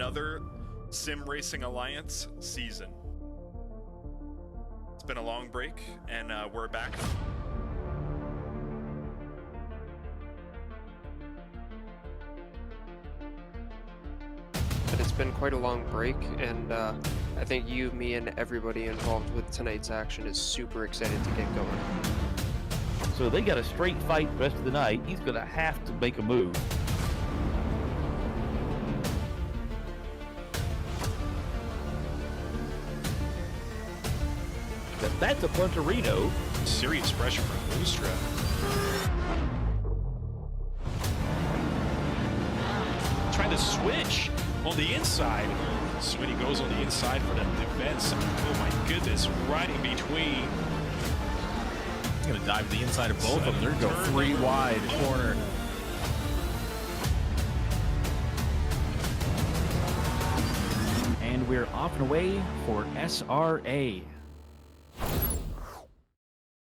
another Sim Racing Alliance season. It's been a long break, and we're back. But it's been quite a long break, and I think you, me, and everybody involved with tonight's action is super excited to get going. So they got a straight fight the rest of the night. He's going to have to make a move. That's a Punterino. Serious pressure from Boostra. Trying to switch on the inside. Sweeney goes on the inside for the defense. Oh my goodness, right in between. He's going to dive to the inside of both of them. They're going to go three wide corner. And we're off and away for SRA.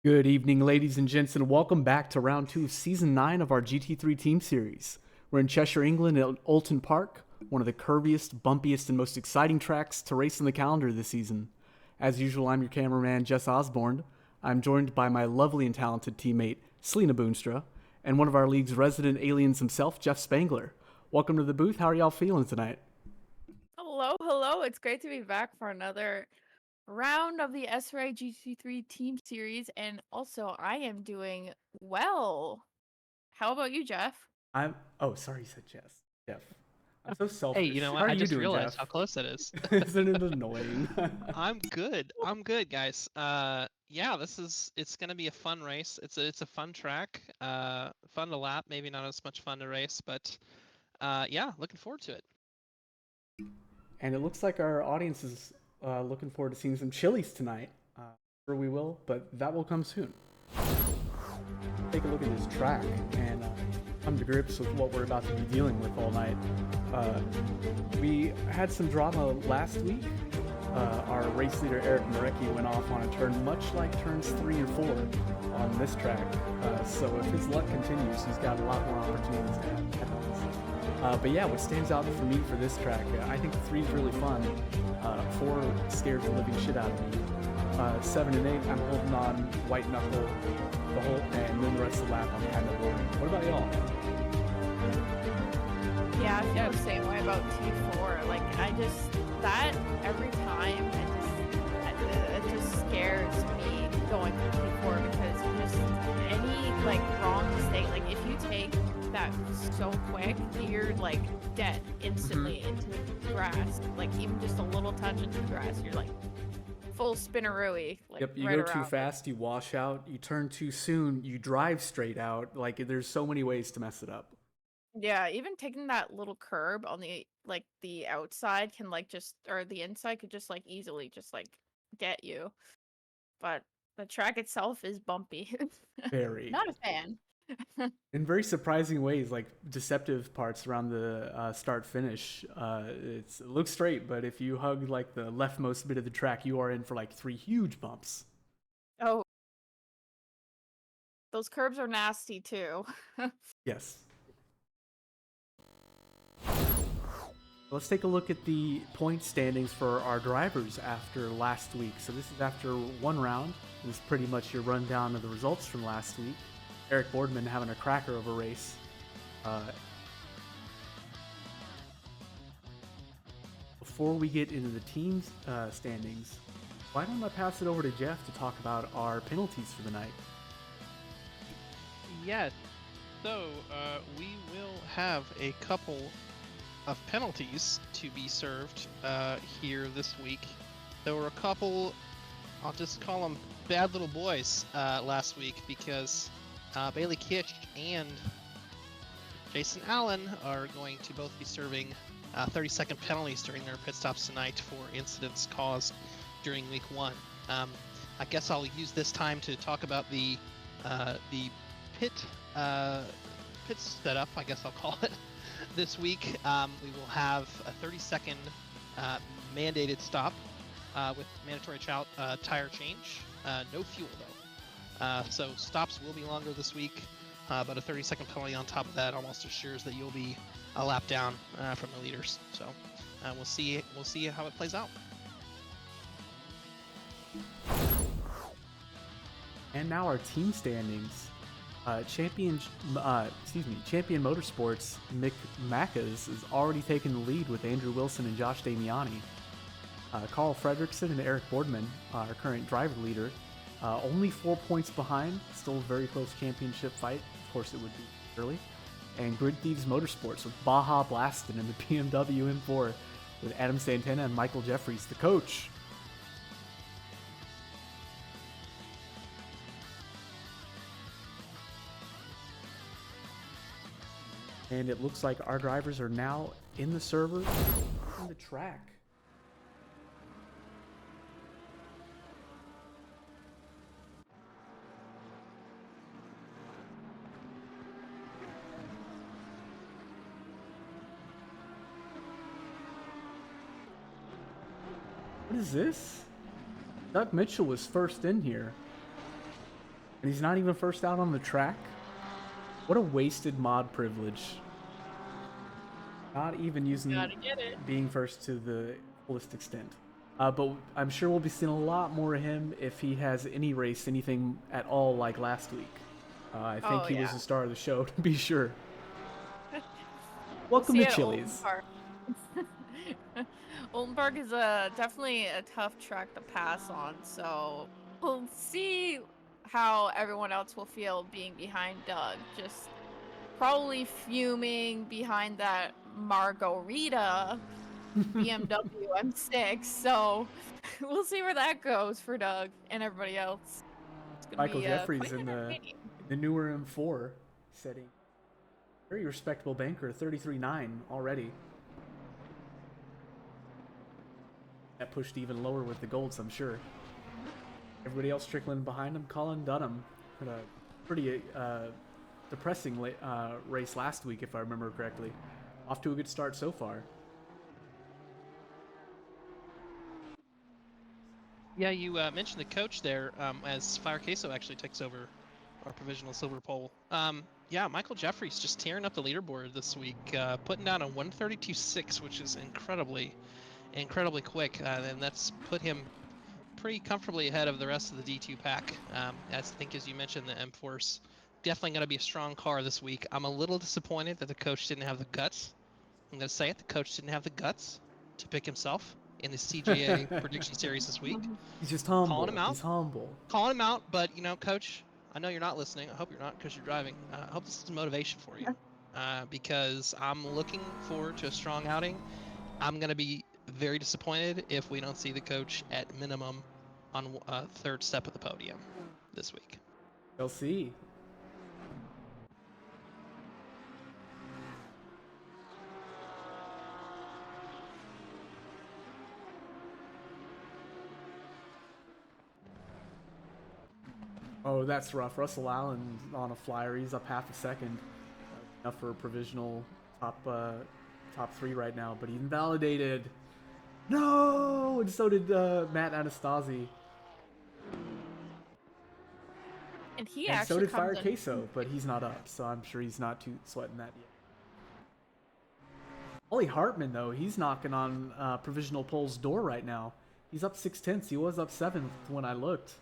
Good evening, ladies and gents, and welcome back to round 2 of season 9 of our GT3 team series. We're in Cheshire, England at Oulton Park, one of the curviest, bumpiest, and most exciting tracks to race on the calendar this season. As usual, I'm your cameraman, Jess Osborne. I'm joined by my lovely and talented teammate, Selena Boonstra, and one of our league's resident aliens himself, Jeff Spangler. Welcome to the booth. How are y'all feeling tonight? Hello. It's great to be back for another round of the SRA GT3 team series, and also I am doing well. How about you, Jeff? Sorry, you said Jeff. I'm so selfish. Hey, you know what? How are I you just doing, realized Jeff? how close it is. Isn't it annoying? I'm good, guys. Yeah, it's gonna be a fun race. It's a fun track. Fun to lap, maybe not as much fun to race, but yeah, looking forward to it. And it looks like our audience is looking forward to seeing some chilies tonight. Sure we will, but that will come soon. Take a look at this track and come to grips with what we're about to be dealing with all night. We had some drama last week. Our race leader Eric Marecki went off on a turn much like turns 3 or 4 on this track. So if his luck continues, he's got a lot more opportunities to have penalties. But yeah, what stands out for me for this track, I think the 3 is really fun. 4 scares the living shit out of me. 7 and 8, I'm holding on white knuckle the whole, and then the rest of the lap I'm kind of boring. What about y'all? Yeah, I feel the same way about T4. Like, that every time, it just scares me going through T4 because just any, wrong mistake, if you take that so quick, you're, dead instantly into the grass. Even just a little touch into the grass, you're, full spinnerooey. Yep, you right go too around. fast, you wash out. You turn too soon, you drive straight out. There's so many ways to mess it up. Yeah, even taking that little curb on the the outside can or the inside could just easily just get you. But the track itself is bumpy. Very. Not a fan. In very surprising ways, deceptive parts around the start finish. It looks straight, but if you hug the leftmost bit of the track, you are in for 3 huge bumps. Oh, those curbs are nasty too. Yes. Let's take a look at the point standings for our drivers after last week. So this is after 1 round. This is pretty much your rundown of the results from last week. Eric Boardman having a cracker of a race. Before we get into the team standings, why don't I pass it over to Jeff to talk about our penalties for the night? Yes. So we will have a couple of penalties to be served here this week. There were a couple, I'll just call them bad little boys last week because Bailey Kitch and Jason Allen are going to both be serving 30-second penalties during their pit stops tonight for incidents caused during week 1. I guess I'll use this time to talk about the pit setup, I guess I'll call it. This week, we will have a 30-second mandated stop with mandatory tire change. No fuel, though. So stops will be longer this week, but a 30-second penalty on top of that almost assures that you'll be a lap down from the leaders. So we'll see how it plays out. And now our team standings. Champion Motorsports, Mick Mackas is already taking the lead with Andrew Wilson and Josh Damiani. Carl Fredrickson and Eric Boardman, our current driver leader, only 4 points behind. Still a very close championship fight. Of course, it would be early. And Grid Thieves Motorsports with Baja Blastin in the BMW M4 with Adam Santana and Michael Jeffries, the coach. And it looks like our drivers are now in the server, on the track. What is this? Doug Mitchell was first in here. And he's not even first out on the track? What a wasted mod privilege. Not even using being first to the fullest extent. But I'm sure we'll be seeing a lot more of him if he has any race, anything at all like last week. I think he was the star of the show, to be sure. Welcome to Chili's. Oulton Park is definitely a tough track to pass on, so we'll see how everyone else will feel being behind Doug. Just probably fuming behind that Margarita BMW M6. So we'll see where that goes for Doug and everybody else. Michael Jeffries in the newer M4 setting. Very respectable banker, 33.9 already. That pushed even lower with the golds, I'm sure. Everybody else trickling behind him. Colin Dunham had a pretty depressing race last week, if I remember correctly. Off to a good start so far. Yeah, you mentioned the coach there, as Fire Queso actually takes over our provisional silver pole. Yeah, Michael Jeffries just tearing up the leaderboard this week, putting down a 132.6, which is incredibly quick, and that's put him pretty comfortably ahead of the rest of the D2 pack. I think, as you mentioned, the M4's definitely going to be a strong car this week. I'm a little disappointed that the coach didn't have the guts. I'm going to say it. The coach didn't have the guts to pick himself in the CJA prediction series this week. He's just humble. Calling him out. He's humble. Calling him out, but, coach, I know you're not listening. I hope you're not, because you're driving. I hope this is motivation for you, because I'm looking forward to a strong outing. I'm going to be very disappointed if we don't see the coach at minimum on third step of the podium this week. We'll see. Oh, that's rough. Russell Allen on a flyer. He's up half a second. Enough for a provisional top 3 right now, but he invalidated. No! And so did Matt Anastasi. And he and actually so did comes Fire in. Queso, but he's not up, so I'm sure he's not too sweating that yet. Ollie Hartman, though, he's knocking on provisional pole's door right now. He's up 6/10. He was up 7th when I looked.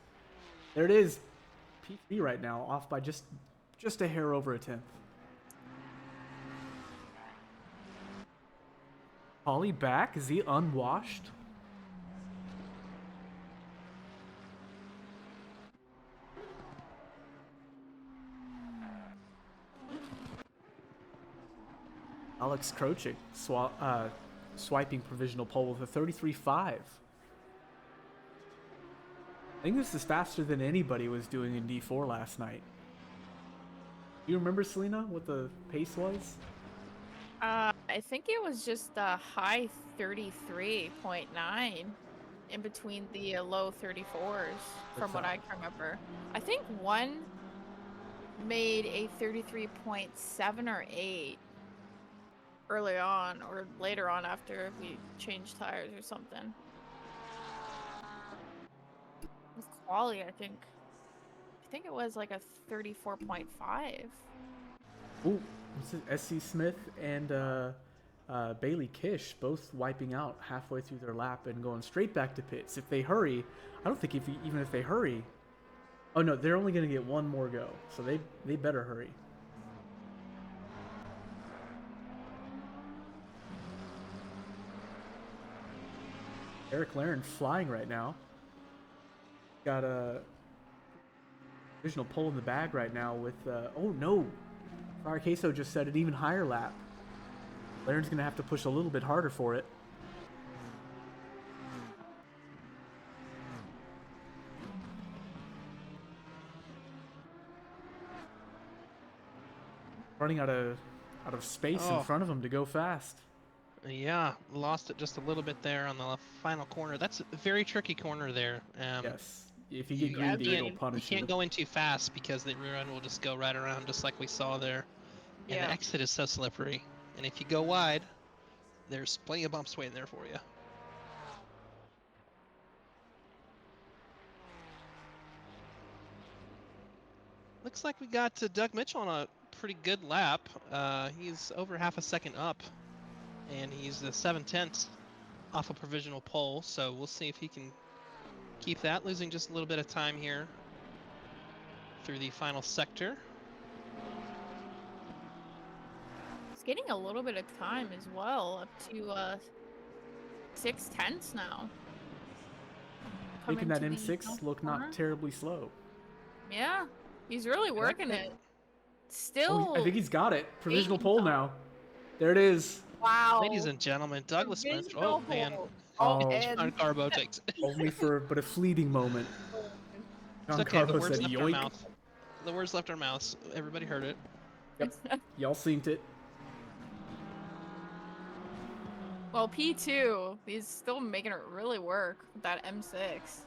There it is. P3 right now, off by just a hair over a 10th. Ollie back? Is he unwashed? Alex Krochik swiping provisional pole with a 33.5. I think this is faster than anybody was doing in D4 last night. Do you remember, Selena, what the pace was? I think it was just a high 33.9 in between the low 34s, from what I can remember. I think one made a 33.7 or 8 early on, or later on after we changed tires or something. With quali, I think it was like a 34.5. Ooh, this is SC Smith and Bailey Kish both wiping out halfway through their lap and going straight back to pits. If they hurry, I don't think even if they hurry, oh no, they're only going to get one more go, so they better hurry. Eric Laren flying right now. Got a divisional pole in the bag right now with, oh no, Friar Queso just set an even higher lap. Laren's going to have to push a little bit harder for it. Running out of space in front of him to go fast. Yeah, lost it just a little bit there on the final corner. That's a very tricky corner there. Yes. If you get greedy, it'll punish you. You can't go in too fast because the rear end will just go right around just like we saw there. And the exit is so slippery. And if you go wide, there's plenty of bumps waiting there for you. Looks like we got Doug Mitchell on a pretty good lap. He's over half a second up, and he's 7/10 off a provisional pole. So we'll see if he can keep that. Losing just a little bit of time here through the final sector. He's getting a little bit of time as well, up to 6/10 now. Making that M6 look not terribly slow. Yeah, he's really working it. Still, I think he's got it. Provisional pole now. There it is. Wow. Ladies and gentlemen, Douglas Mitchell. Oh, man. And John Carbo takes it. Only for but a fleeting moment. John It's okay, Carbo said, yoink. The words left our mouths. Everybody heard it. Yep. Y'all synced it. Well, P2, he's still making it really work with that M6.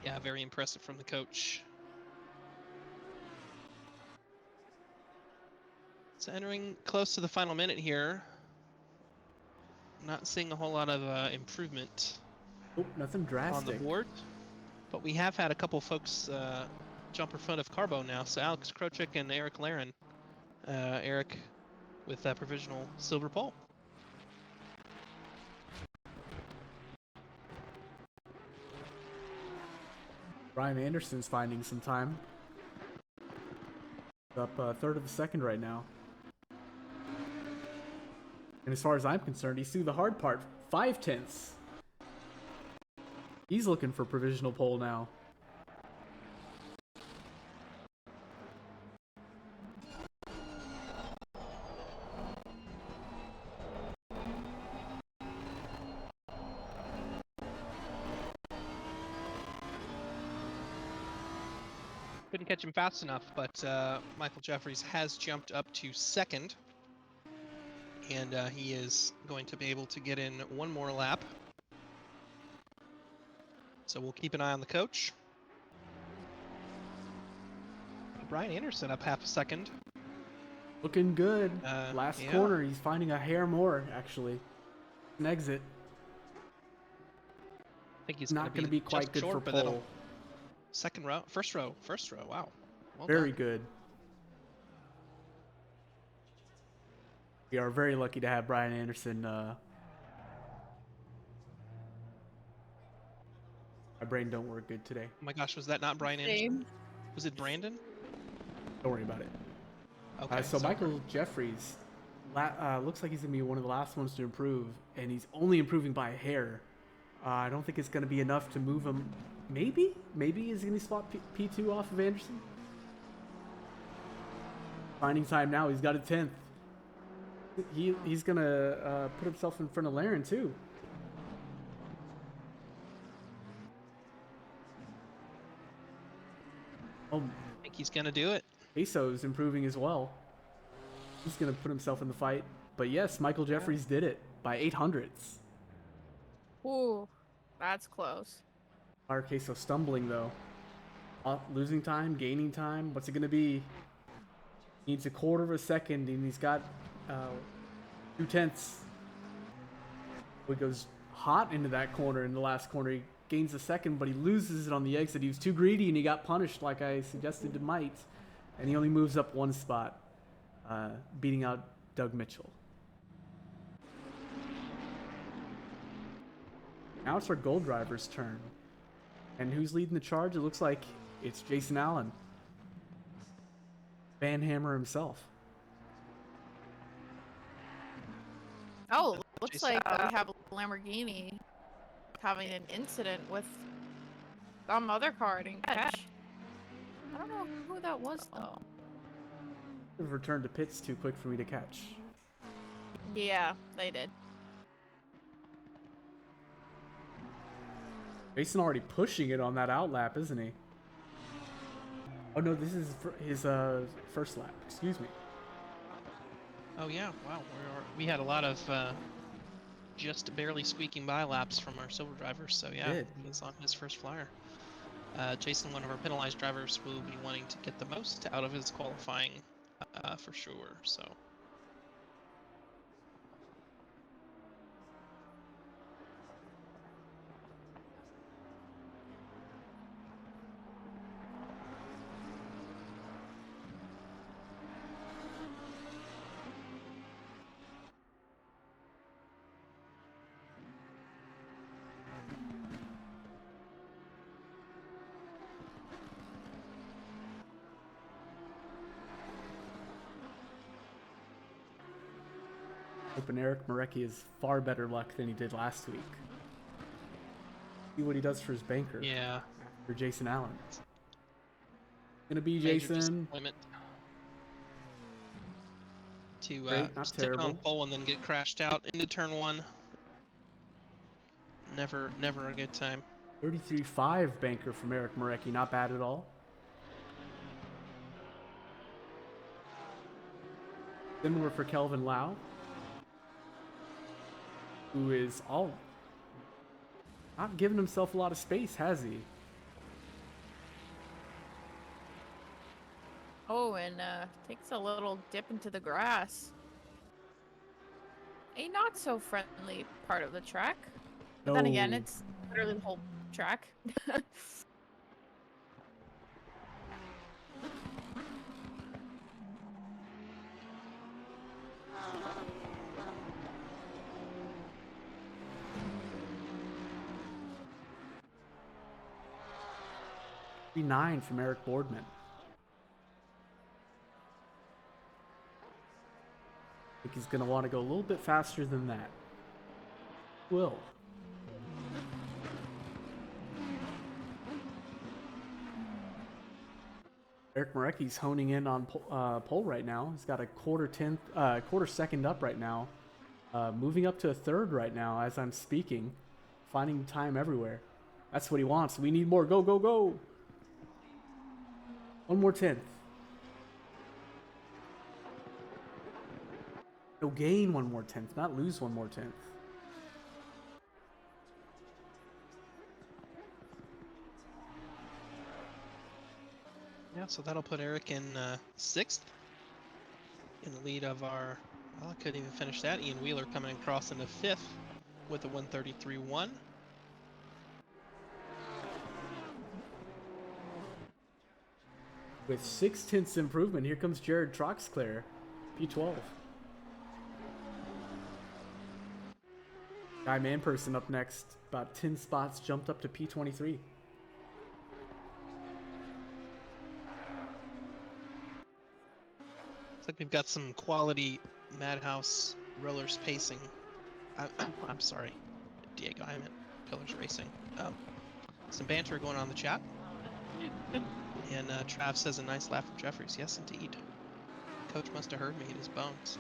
Yeah, very impressive from the coach. So entering close to the final minute here. Not seeing a whole lot of improvement Oh, nothing drastic. on the board. But we have had a couple folks jump in front of Carbo now. So Alex Krochik and Eric Laren. Eric with that provisional silver pole. Brian Anderson's finding some time. Up a third of a second right now. And as far as I'm concerned, he's through the hard part. 5/10. He's looking for provisional pole now. Couldn't catch him fast enough, but Michael Jeffries has jumped up to second. And he is going to be able to get in one more lap. So we'll keep an eye on the coach. Brian Anderson up half a second. Looking good. Last yeah. corner, he's finding a hair more, actually. An exit. I think he's Not going to be quite good for pole. Second row, first row, wow. Well Very done. good. We are very lucky to have Brian Anderson. My brain don't work good today. Oh my gosh, was that not Brian Anderson? Was it Brandon? Don't worry about it. Okay. So Michael Jeffries looks like he's going to be one of the last ones to improve, and he's only improving by a hair. I don't think it's going to be enough to move him. Maybe is he going to spot P2 off of Anderson? Finding time now. He's got a 10th. He's going to put himself in front of Laren, too. I think he's going to do it. Queso's improving as well. He's going to put himself in the fight. But yes, Michael Jeffries did it by 800ths. Ooh, that's close. Queso stumbling, though. Losing time, gaining time. What's it going to be? Needs a quarter of a second, and he's got 2/10. He goes hot into that corner. In the last corner, he gains a second, but he loses it on the exit. He was too greedy and he got punished like I suggested he might. And he only moves up one spot, beating out Doug Mitchell. Now it's our gold driver's turn. And who's leading the charge? It looks like it's Jason Allen. Van Hammer himself. Oh, looks like we have a Lamborghini having an incident with some other car in catch. I don't know who that was though. They've returned to pits too quick for me to catch. Yeah, they did. Jason already pushing it on that outlap, isn't he? Oh no, this is his first lap. Excuse me. Oh yeah, wow. We had a lot of just barely squeaking by laps from our silver drivers, so yeah, he's on his first flyer. Jason, one of our penalized drivers, will be wanting to get the most out of his qualifying for sure, so. Hoping Eric Marecki has far better luck than he did last week. See what he does for his banker. Yeah. For Jason Allen. Gonna be Major Jason. disappointment to stick on pole and then get crashed out into turn 1. Never a good time. 33.5 banker from Eric Marecki. Not bad at all. Similar for Kelvin Lau, who is all not giving himself a lot of space, has he? Oh, and takes a little dip into the grass. A not so friendly part of the track. But then again, No. it's literally the whole track. Nine from Eric Boardman. I think he's going to want to go a little bit faster than that. Will. Eric Marecki's honing in on pole right now. He's got a quarter second up right now. Moving up to a third right now as I'm speaking. Finding time everywhere. That's what he wants. We need more. Go, go, go. One more tenth. He'll gain one more tenth, not lose one more tenth. Yeah, so that'll put Eric in 6th. In the lead of our, well, I couldn't even finish that. Ian Wheeler coming across into 5th with a 133.1. With 0.6 improvement, here comes Jared Troxclair, P12. Guy Manperson up next, about 10 spots jumped up to P23. Looks like we've got some quality Madhouse Rollers pacing. I'm sorry, Diego, I meant Pillars Racing. Some banter going on in the chat. And Trav says a nice laugh from Jeffries. Yes, indeed. Coach must have heard me in his bones.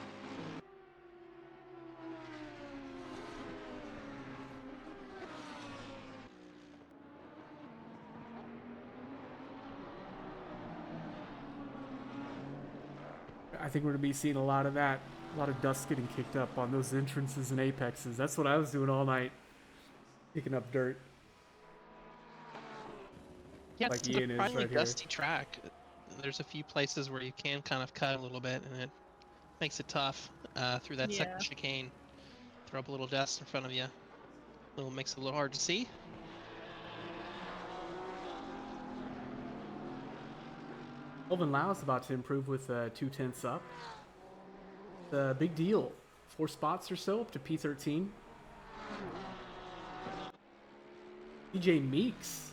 I think we're going to be seeing a lot of that. A lot of dust getting kicked up on those entrances and apexes. That's what I was doing all night. Picking up dirt. Yeah, Like it's Ian a is finely right here. dusty track. There's a few places where you can kind of cut a little bit, and it makes it tough through that second chicane. Throw up a little dust in front of you. Makes it a little hard to see. Elvin Lau is about to improve with 2/10 up. Big deal. 4 spots or so up to P13. DJ Meeks,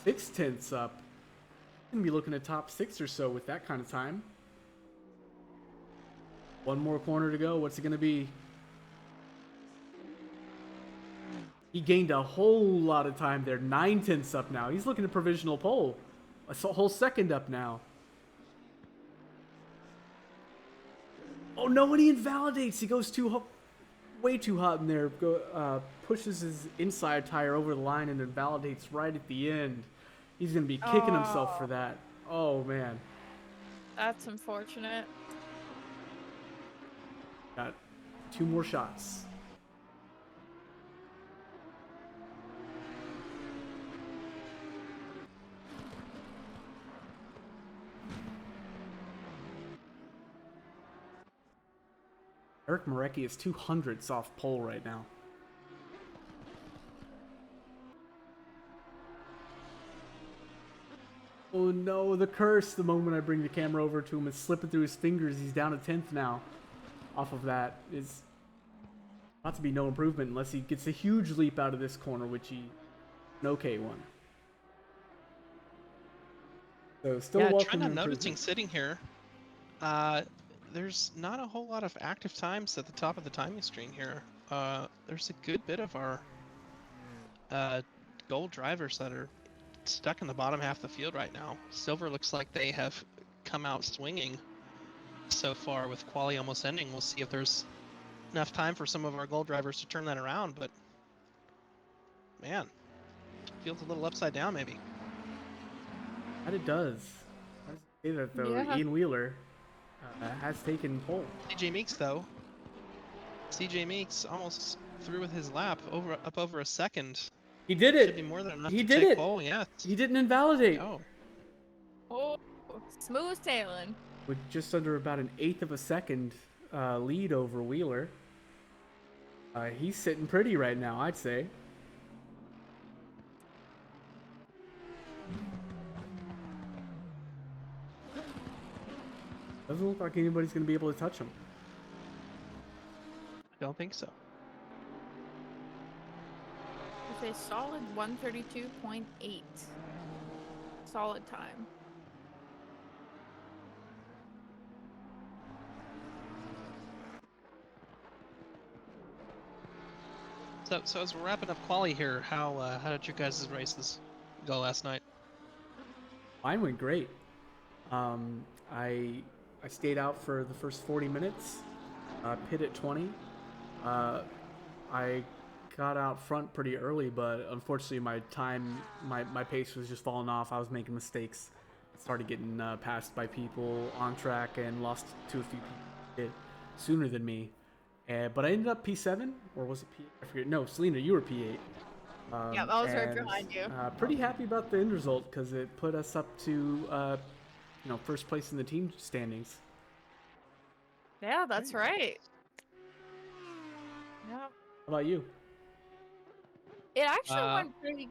6/10 up. Gonna be looking at top 6 or so with that kind of time. One more corner to go. What's it gonna be? He gained a whole lot of time there. 9/10 up now. He's looking at provisional pole. A whole second up now. Oh no, and he invalidates. He goes way too hot in there. Pushes his inside tire over the line and invalidates right at the end. He's going to be kicking himself for that. Oh, man. That's unfortunate. Got 2 more shots. Eric Marecki is 200ths off pole right now. Oh no, the curse. The moment I bring the camera over to him, it's slipping through his fingers. He's down to 10th now. Off of that is about to be no improvement unless he gets a huge leap out of this corner, which he an okay one. So still Yeah, welcome trying not improvement. noticing sitting here. There's not a whole lot of active times at the top of the timing screen here. There's a good bit of our gold drivers that are stuck in the bottom half of the field right now. Silver looks like they have come out swinging so far with quali almost ending. We'll see if there's enough time for some of our gold drivers to turn that around, but man, feels a little upside down maybe. That it does. I just say that though. Yeah. Ian Wheeler has taken pole. CJ Meeks though. CJ Meeks almost through with his lap up over a second. He did Should be it. more than enough He to did take it. pole, yeah. He didn't invalidate. Oh, Oh, smooth sailing. With just under about an 1/8 of a second lead over Wheeler. He's sitting pretty right now, I'd say. Doesn't look like anybody's going to be able to touch him. I don't think so. It's a solid 132.8. Solid time. So as we're wrapping up quali here, how did your guys' races go last night? Mine went great. I stayed out for the first 40 minutes. Pit at 20. I got out front pretty early, but unfortunately my pace was just falling off. I was making mistakes. Started getting passed by people on track and lost to a few people sooner than me. But I ended up P7, or was it P8? I forget. No, Selena, you were P8. Yeah, I was right behind you. Pretty happy about the end result because it put us up to first place in the team standings. Yeah, that's right. Yeah. How about you? It actually went pretty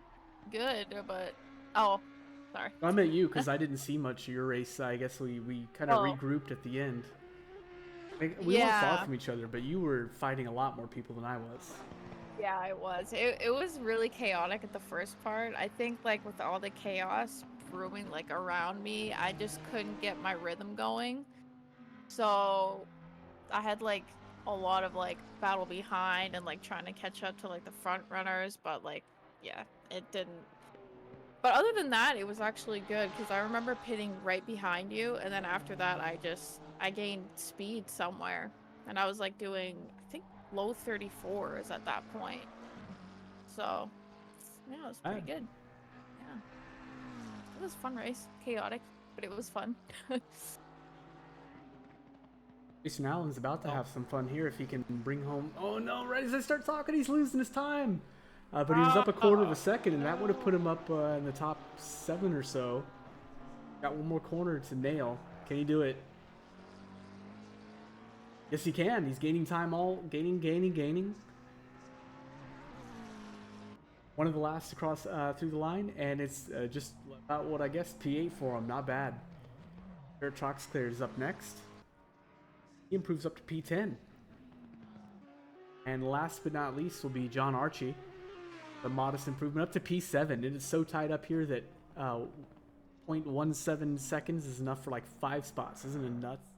good, but sorry. I meant you because I didn't see much of your race. I guess we kind of regrouped at the end. We weren't far from each other, but you were fighting a lot more people than I was. Yeah, it was. It was really chaotic at the first part. I think like with all the chaos brewing like around me, I just couldn't get my rhythm going. So I had like a lot of like battle behind and like trying to catch up to like the front runners, but like yeah, it didn't. But other than that, it was actually good because I remember pitting right behind you, and then after that I gained speed somewhere, and I was like doing I think low 34s at that point. So yeah, it was pretty good. Yeah, it was a fun race, chaotic, but it was fun. Jason Allen's about to have some fun here if he can bring home. Oh no! Right as I start talking, he's losing his time. But he was up a quarter of a second, and that would have put him up in the top 7 or so. Got one more corner to nail. Can he do it? Yes, he can. He's gaining time, gaining. One of the last to cross through the line, and it's just about what I guess P8 for him. Not bad. Eric Troxclair is up next. He improves up to P10. And last but not least will be John Archie. A modest improvement up to P7. It is so tied up here that 0.17 seconds is enough for like 5 spots. Isn't it nuts?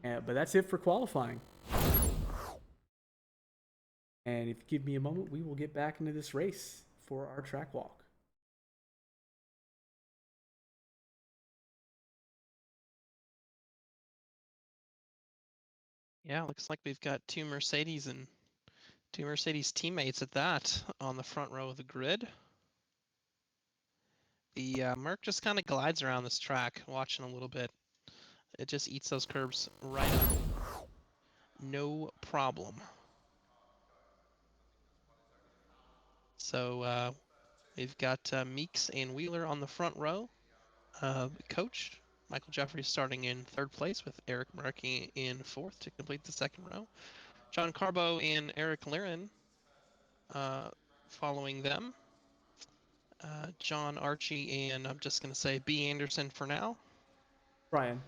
But that's it for qualifying. And if you give me a moment, we will get back into this race for our track walk. Yeah, looks like we've got two Mercedes teammates at that on the front row of the grid. The Merc just kind of glides around this track, watching a little bit. It just eats those curbs right up. No problem. So we've got Meeks and Wheeler on the front row. Coach Michael Jeffrey starting in 3rd place with Eric Murky in 4th to complete the 2nd row. John Carbo and Eric Laren following them. John Archie and I'm just going to say B. Anderson for now. Brian.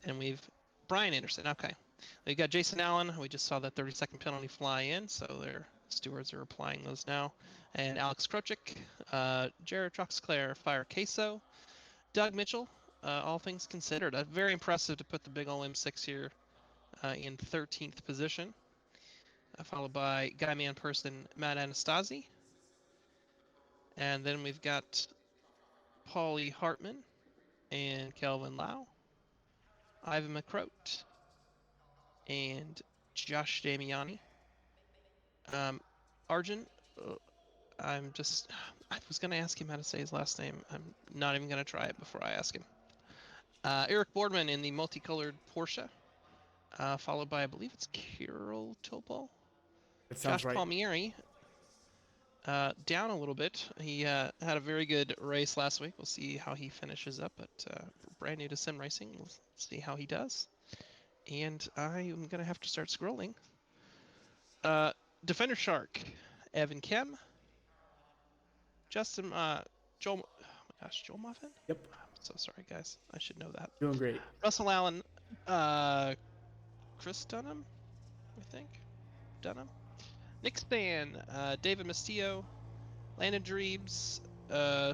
And Brian Anderson, okay. We've got Jason Allen. We just saw that 30-second penalty fly in, so their stewards are applying those now. And Alex Krochik, Jared Troxclair, Fire Queso, Doug Mitchell, all things considered. Very impressive to put the big ol' M6 here in 13th position. Followed by Guy Man Person, Matt Anastasi. And then we've got Paulie Hartman and Kelvin Lau, Ivan McCroat, and Josh Damiani. Arjun, I was going to ask him how to say his last name. I'm not even going to try it before I ask him. Eric Boardman in the multicolored Porsche, followed by, I believe it's Kirill Topol. It sounds Josh right. Palmieri, down a little bit. He had a very good race last week. We'll see how he finishes up, but brand new to sim racing. We'll see how he does. And I'm going to have to start scrolling. Defender Shark, Evan Kem, Justin, Joel, oh my gosh, Joel Muffin? Yep. I'm so sorry, guys. I should know that. Doing great. Russell Allen, Chris Dunham, I think. Dunham. Nick Stan, David Mastillo, Landon Dreebs,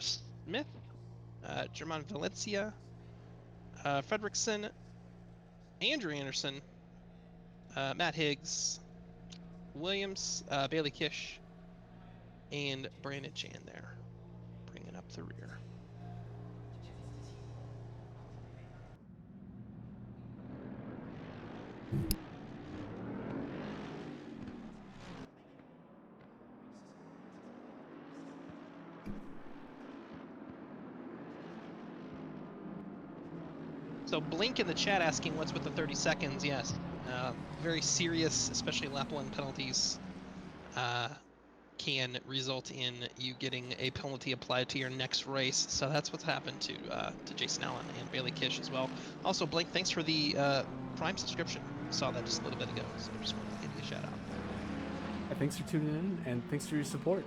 Smith, German Valencia, Fredrickson, Andrew Anderson, Matt Higgs, Williams, Bailey Kish, and Brandon Chan there, bringing up the rear. So Blink in the chat asking what's with the 30 seconds. Yes, very serious, especially lap 1 penalties can result in you getting a penalty applied to your next race. So that's what's happened to Jason Allen and Bailey Kish as well. Also, Blink, thanks for the Prime subscription. Saw that just a little bit ago, so I just wanted to give you a shout out. Yeah, thanks for tuning in, and thanks for your support.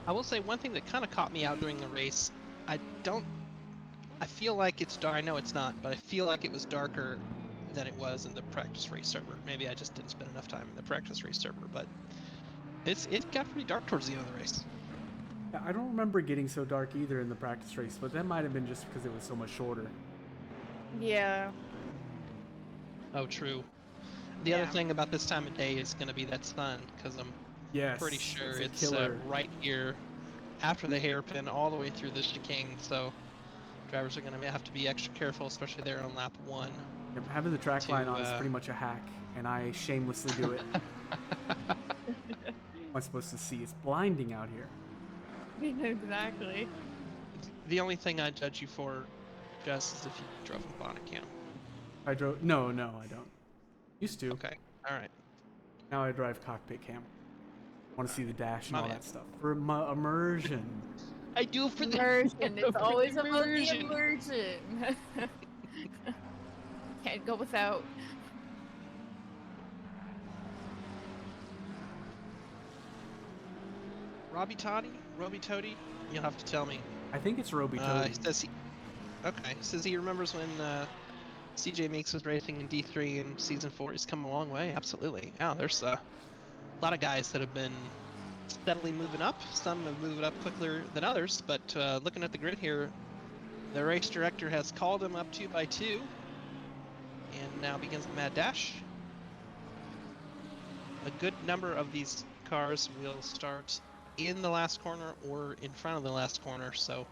I will say one thing that kind of caught me out during the race. I feel like it's dark. I know it's not, but I feel like it was darker than it was in the practice race server. Maybe I just didn't spend enough time in the practice race server, but it got pretty dark towards the end of the race. Yeah, I don't remember getting so dark either in the practice race, but that might have been just because it was so much shorter. Yeah. Oh, true. The other thing about this time of day is going to be that sun, because I'm pretty sure it's right here after the hairpin all the way through the chicane, so drivers are going to have to be extra careful, especially there on lap 1. Yep, having the track line on is pretty much a hack, and I shamelessly do it. What am I supposed to see? It's blinding out here. Exactly. The only thing I judge you for, Jess, is if you drove a bonnet cam. I drove. No, I don't. Used to. Okay, all right. Now I drive cockpit cam. Want to see the dash and My all bad. that stuff for immersion. I do for the Immersion. It's always about the immersion. immersion. Can't go without. Robbie Toady, you'll have to tell me. I think it's Roby He Toady. says he, okay, says he remembers when CJ Meeks was racing in D3 in Season 4. He's come a long way, absolutely. Yeah, there's a lot of guys that have been steadily moving up. Some have moved up quicker than others, but looking at the grid here, the race director has called him up 2x2, and now begins the mad dash. A good number of these cars will start in the last corner or in front of the last corner, so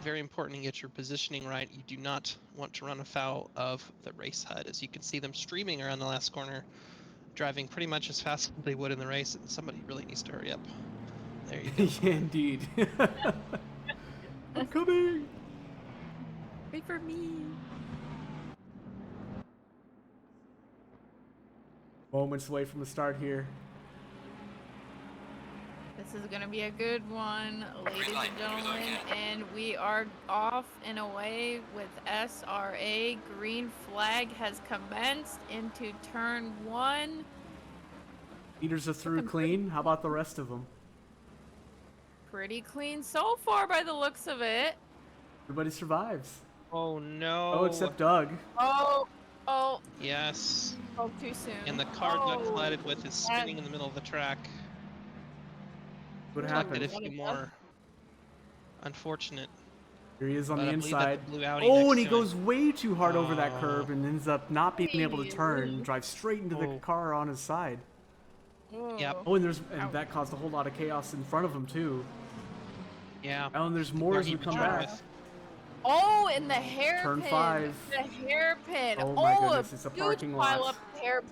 very important to get your positioning right. You do not want to run afoul of the race HUD. As you can see them streaming around the last corner, driving pretty much as fast as they would in the race, and somebody really needs to hurry up. There you go. Yeah, indeed. I'm coming. Wait for me. Moments away from the start here. This is gonna be a good one, ladies and gentlemen, and we are off and away with SRA. Green flag has commenced into turn 1. Leaders are through clean. How about the rest of them? Pretty clean so far by the looks of it. Everybody survives. Oh no. Oh, except Doug. Oh, Yes. oh, too soon. And the car Doug Oh, collided with is spinning in the middle of the track. What Looks like happened? that if you more unfortunate. Here he is on But the I believe that inside. the blue Audi Oh, next and he to goes him. way too hard over that Oh. curb and ends up not being able to turn, Please. drive straight into the Oh. car on his side. Yep. Oh, and Ouch. that caused a whole lot of chaos in front of him too. Yeah. Oh, and there's more Where as he we come was back. with. Oh, and the hairpin. Turn 5. The hairpin. Oh my goodness, a it's a huge parking pile lot. up hairpin.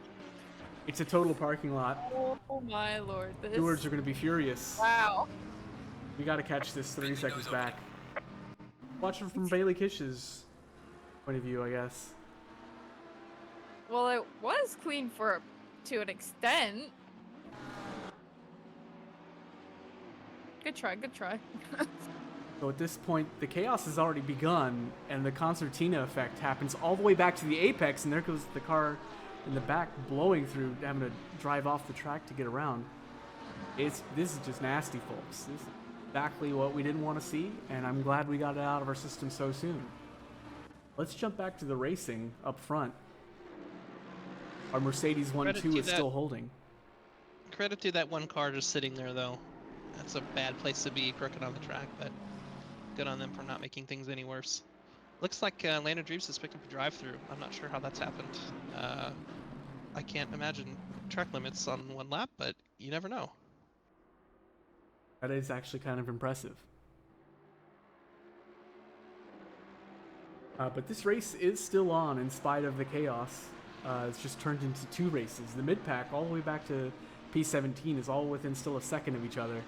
It's a total parking lot. Oh my lord. This. Stewards are going to be furious. Wow. We got to catch this 30 seconds back. Watch it from Bailey Kish's point of view, I guess. Well, it was clean to an extent. Good try, good try. So at this point, the chaos has already begun, and the concertina effect happens all the way back to the apex, and there goes the car in the back blowing through, having to drive off the track to get around. This is just nasty, folks. This is exactly what we didn't want to see, and I'm glad we got it out of our system so soon. Let's jump back to the racing up front. Our Mercedes 1-2 is still holding. Credit to that one car just sitting there, though. That's a bad place to be, crooked on the track, but good on them for not making things any worse. Looks like Landon Dreves has picked up a drive-through. I'm not sure how that's happened. I can't imagine track limits on one lap, but you never know. That is actually kind of impressive. But this race is still on in spite of the chaos. It's just turned into 2 races. The mid-pack all the way back to P17 is all within still a second of each other.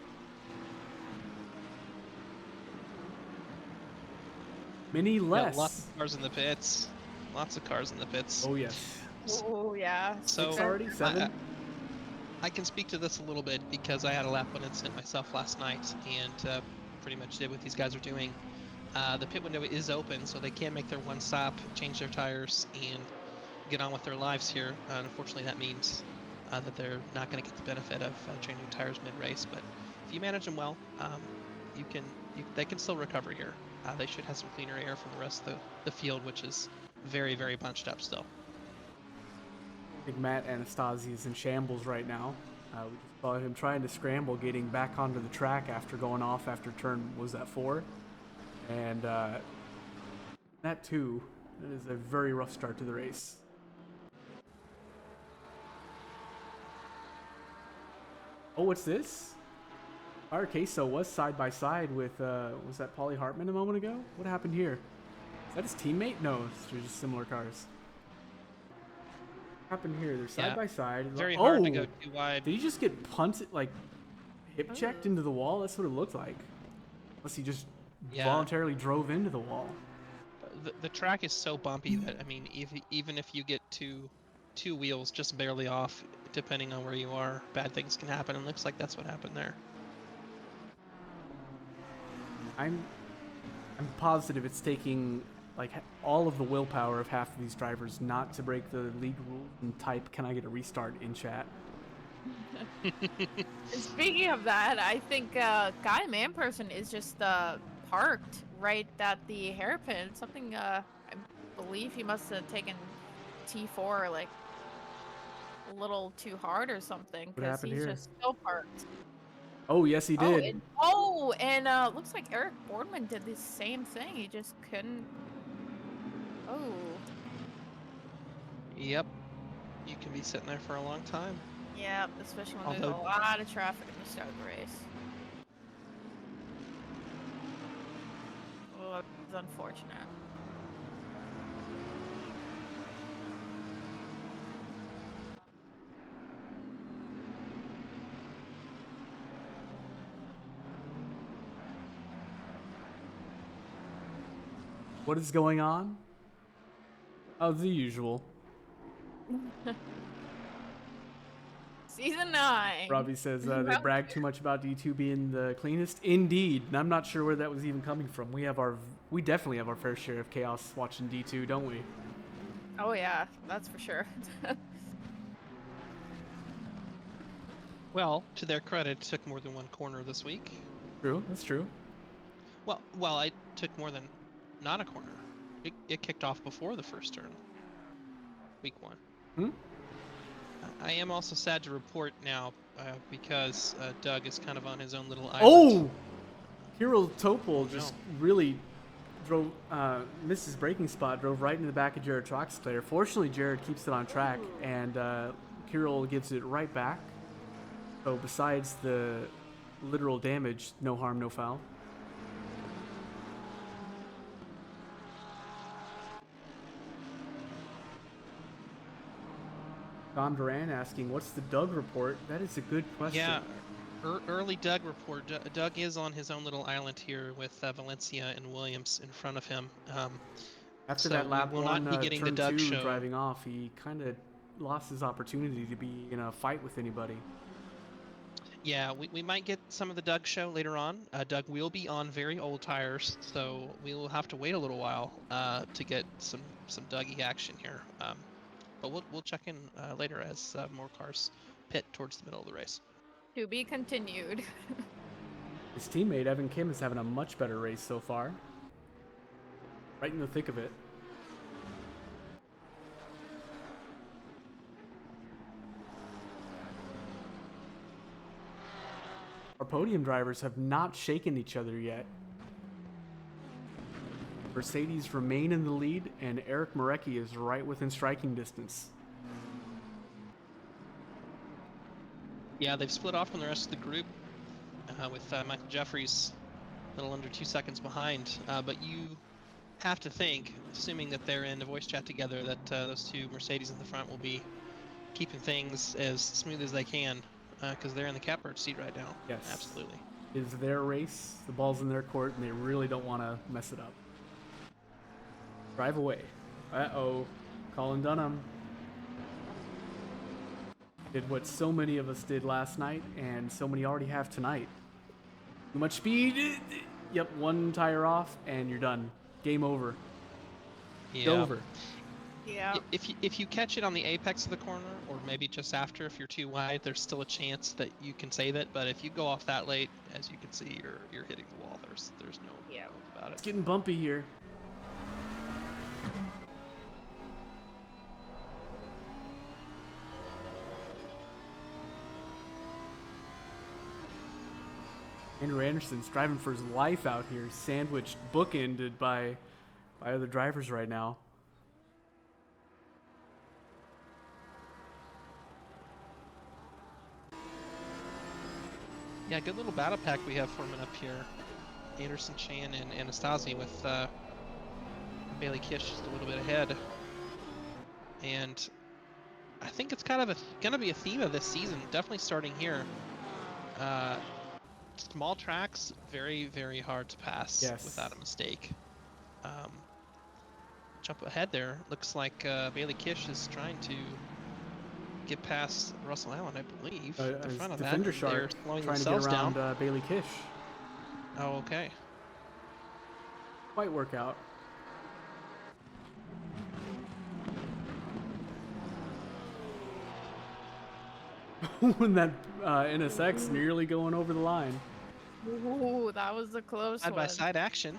Many less. Yeah, lots of cars in the pits. Lots of cars in the pits. Oh yes. Oh yeah. So 6 already? 7? I can speak to this a little bit because I had a lap 1 incident myself last night and pretty much did what these guys are doing. The pit window is open, so they can make their one stop, change their tires, and get on with their lives here. Unfortunately, that means that they're not going to get the benefit of changing tires mid-race. But if you manage them well, they can still recover here. They should have some cleaner air from the rest of the field, which is very, very bunched up still. I think Matt Anastasi is in shambles right now. We just saw him trying to scramble, getting back onto the track after going off after turn, was that 4? And that too, that is a very rough start to the race. Oh, what's this? Our Queso was side by side with, was that Paulie Hartman a moment ago? What happened here? Is that his teammate? No, they're just similar cars. What happened here? They're side by side. Very hard to go too wide. Did he just get punted, like, hip checked into the wall? That's what it looked like. Unless he just voluntarily drove into the wall. The track is so bumpy that, I mean, even if you get two wheels just barely off, depending on where you are, bad things can happen, and looks like that's what happened there. I'm positive it's taking like all of the willpower of half of these drivers not to break the league rules and type, "Can I get a restart?" in chat. And speaking of that, I think Guy Manperson is just parked right at the hairpin. Something I believe he must have taken T4 like a little too hard or something, What because happened he's here? just still parked. Oh, yes, he did. And looks like Eric Boardman did the same thing. He just couldn't. Oh, Yep. You can be sitting there for a long time. yeah, especially when there's Although- a lot of traffic at the start of the race. Oh, it's unfortunate. What is going on? Oh, the usual. Season 9. Robbie says they brag too much about D2 being the cleanest. Indeed, and I'm not sure where that was even coming from. We definitely have our fair share of chaos watching D2, don't we? Oh yeah, that's for sure. Well, to their credit, it took more than one corner this week. True, that's true. Well, I took more than not a corner. It kicked off before the first turn. Week 1. Hmm? I am also sad to report now because Doug is kind of on his own little island. Oh! Hero Topol No. just really drove, missed his braking spot, drove right into the back of Jared Troxler. Fortunately, Jared keeps it on track, and Kirill gives it right back. So besides the literal damage, no harm, no foul. Tom Duran asking, what's the Doug report? That is a good question. Yeah, early Doug report. Doug is on his own little island here with Valencia and Williams in front of him. After so that lap we will one, not be getting the turn Doug 2 show. driving off, he kind of lost his opportunity to be in a fight with anybody. Yeah, we might get some of the Doug show later on. Doug will be on very old tires, so we will have to wait a little while to get some Dougie action here. But we'll check in later as more cars pit towards the middle of the race. To be continued. His teammate Evan Kim is having a much better race so far. Right in the thick of it. Our podium drivers have not shaken each other yet. Mercedes remain in the lead, and Eric Marecki is right within striking distance. Yeah, they've split off from the rest of the group with Michael Jeffries a little under 2 seconds behind. But you have to think, assuming that they're in a voice chat together, that those two Mercedes in the front will be keeping things as smooth as they can because they're in the catbird seat right now. Yes. Absolutely. It is their race, the ball's in their court, and they really don't want to mess it up. Drive away. Uh-oh. Colin Dunham did what so many of us did last night, and so many already have tonight. Too much speed. Yep, one tire off, and you're done. Game over. Yeah. Over. Yeah. If you catch it on the apex of the corner, or maybe just after, if you're too wide, there's still a chance that you can save it. But if you go off that late, as you can see, you're hitting the wall. There's no doubt about It's it. getting bumpy here. Andrew Anderson's driving for his life out here, sandwiched, bookended by other drivers right now. Yeah, good little battle pack we have forming up here. Anderson, Chan, and Anastasi with Bailey Kish just a little bit ahead. And I think it's kind of going to be a theme of this season, definitely starting here. Small tracks, very, very hard to pass without a mistake. Jump ahead there. Looks like Bailey Kish is trying to get past Russell Allen, I believe. In front of Defender that, Shark they're slowing trying to get themselves around down. Bailey Kish. Oh, okay. Quite work out. when that NSX nearly going over the line. Ooh, that was a close Side by one. side action.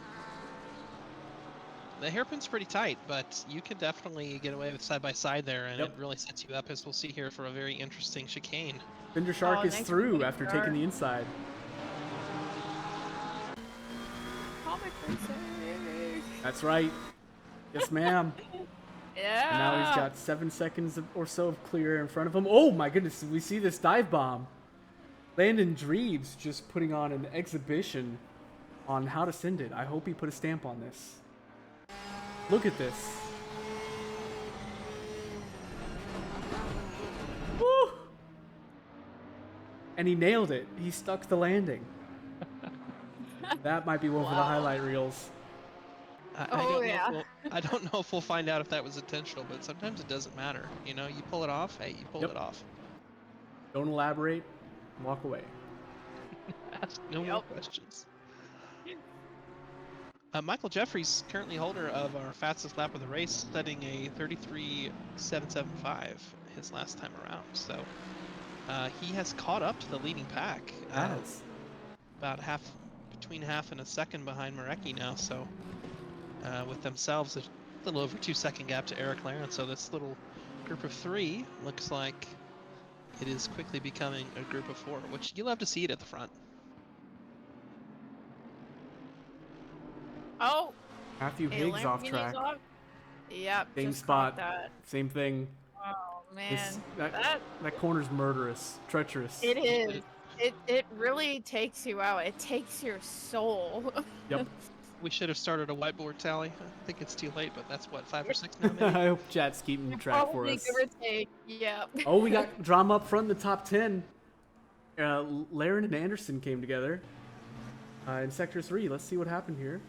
The hairpin's pretty tight, but you can definitely get away with side by side there, and Yep. it really sets you up, as we'll see here, for a very interesting chicane. Fender Shark Oh, is nice through Fender after Shark. taking the inside. Comic racing. That's right. Yes, ma'am. Yeah. And now he's got 7 seconds or so of clear in front of him. Oh my goodness, we see this dive bomb. Landon Dreves just putting on an exhibition on how to send it. I hope he put a stamp on this. Look at this. Woo! And he nailed it. He stuck the landing. That might be one for the Wow. highlight reels. I don't know if we'll find out if that was intentional, but sometimes it doesn't matter. You know, you pull it off, hey, you pulled Yep. it off. Don't elaborate. Walk away. Ask no more questions. Michael Jeffries, currently holder of our fastest lap of the race, setting a 33.775 his last time around. So he has caught up to the leading pack. Yes. About between half and a second behind Marecki now. So with themselves, a little over 2 second gap to Eric Laren. So this little group of 3 looks like it is quickly becoming a group of 4, which you love to see it at the front. Oh, Matthew a Higgs off Lamborghini's track. off. Yep. Same just caught spot. That. Same thing. Oh man, That corner's murderous. Treacherous. it is. It really takes you out. It takes your soul. Yep. We should have started a whiteboard tally. I think it's too late, but that's what, 5 or 6 now, maybe? I hope chat's keeping track for Probably us. give or take. Yep. Oh, we got drama up front in the top 10. Laren and Anderson came together in Sector 3. Let's see what happened here.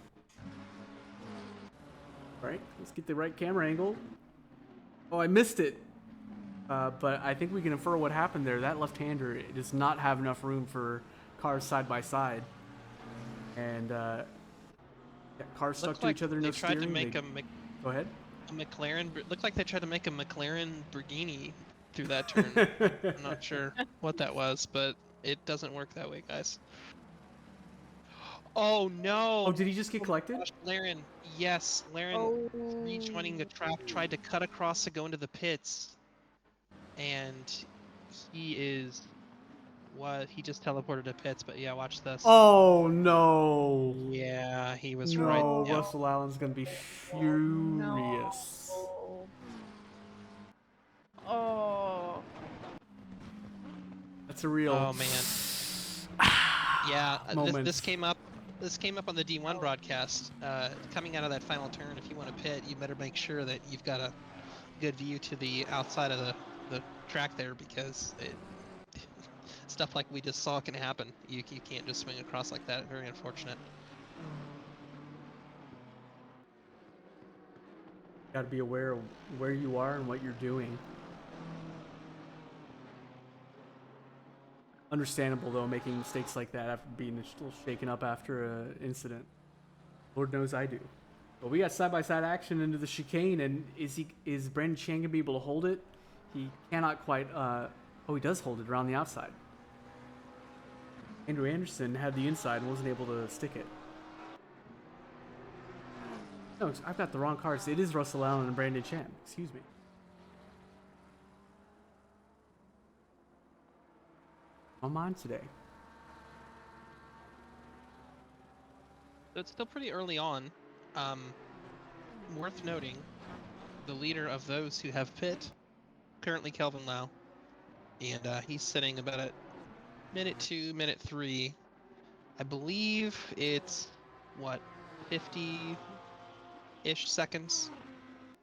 All right, let's get the right camera angle. Oh, I missed it. But I think we can infer what happened there. That left-hander does not have enough room for cars side by side. And cars stuck to each other, no They tried to steering. make Go ahead. a McLaren. Looked like they tried to make a McLaren Borghini through that turn. I'm not sure what that was, but it doesn't work that way, guys. Oh no! Oh, did he just get collected? Gosh, Laren, yes, Laren rejoining the track, tried to cut across to go into the pits, and he just teleported to pits. But yeah, watch this. Oh no! Yeah, he was No, right. Yeah. Russell Allen's gonna be furious. Oh. That's a real. Oh man. Yeah, Moments. this came up. This came up on the D1 broadcast. Coming out of that final turn, if you want to pit, you better make sure that you've got a good view to the outside of the track there, because stuff like we just saw can happen. You can't just swing across like that. Very unfortunate. Got to be aware of where you are and what you're doing. Understandable though, making mistakes like that after being a little shaken up after an incident. Lord knows I do. But we got side-by-side action into the chicane, and is Brandon Chan gonna be able to hold it? He cannot quite. Oh, he does hold it around the outside. Andrew Anderson had the inside and wasn't able to stick it. No, I've got the wrong cars. It is Russell Allen and Brandon Chan. Excuse me. I'm on today. So it's still pretty early on. Worth noting, the leader of those who have pit, currently Kelvin Lau, and he's sitting about at minute 2, minute 3. I believe it's what, 50-ish seconds,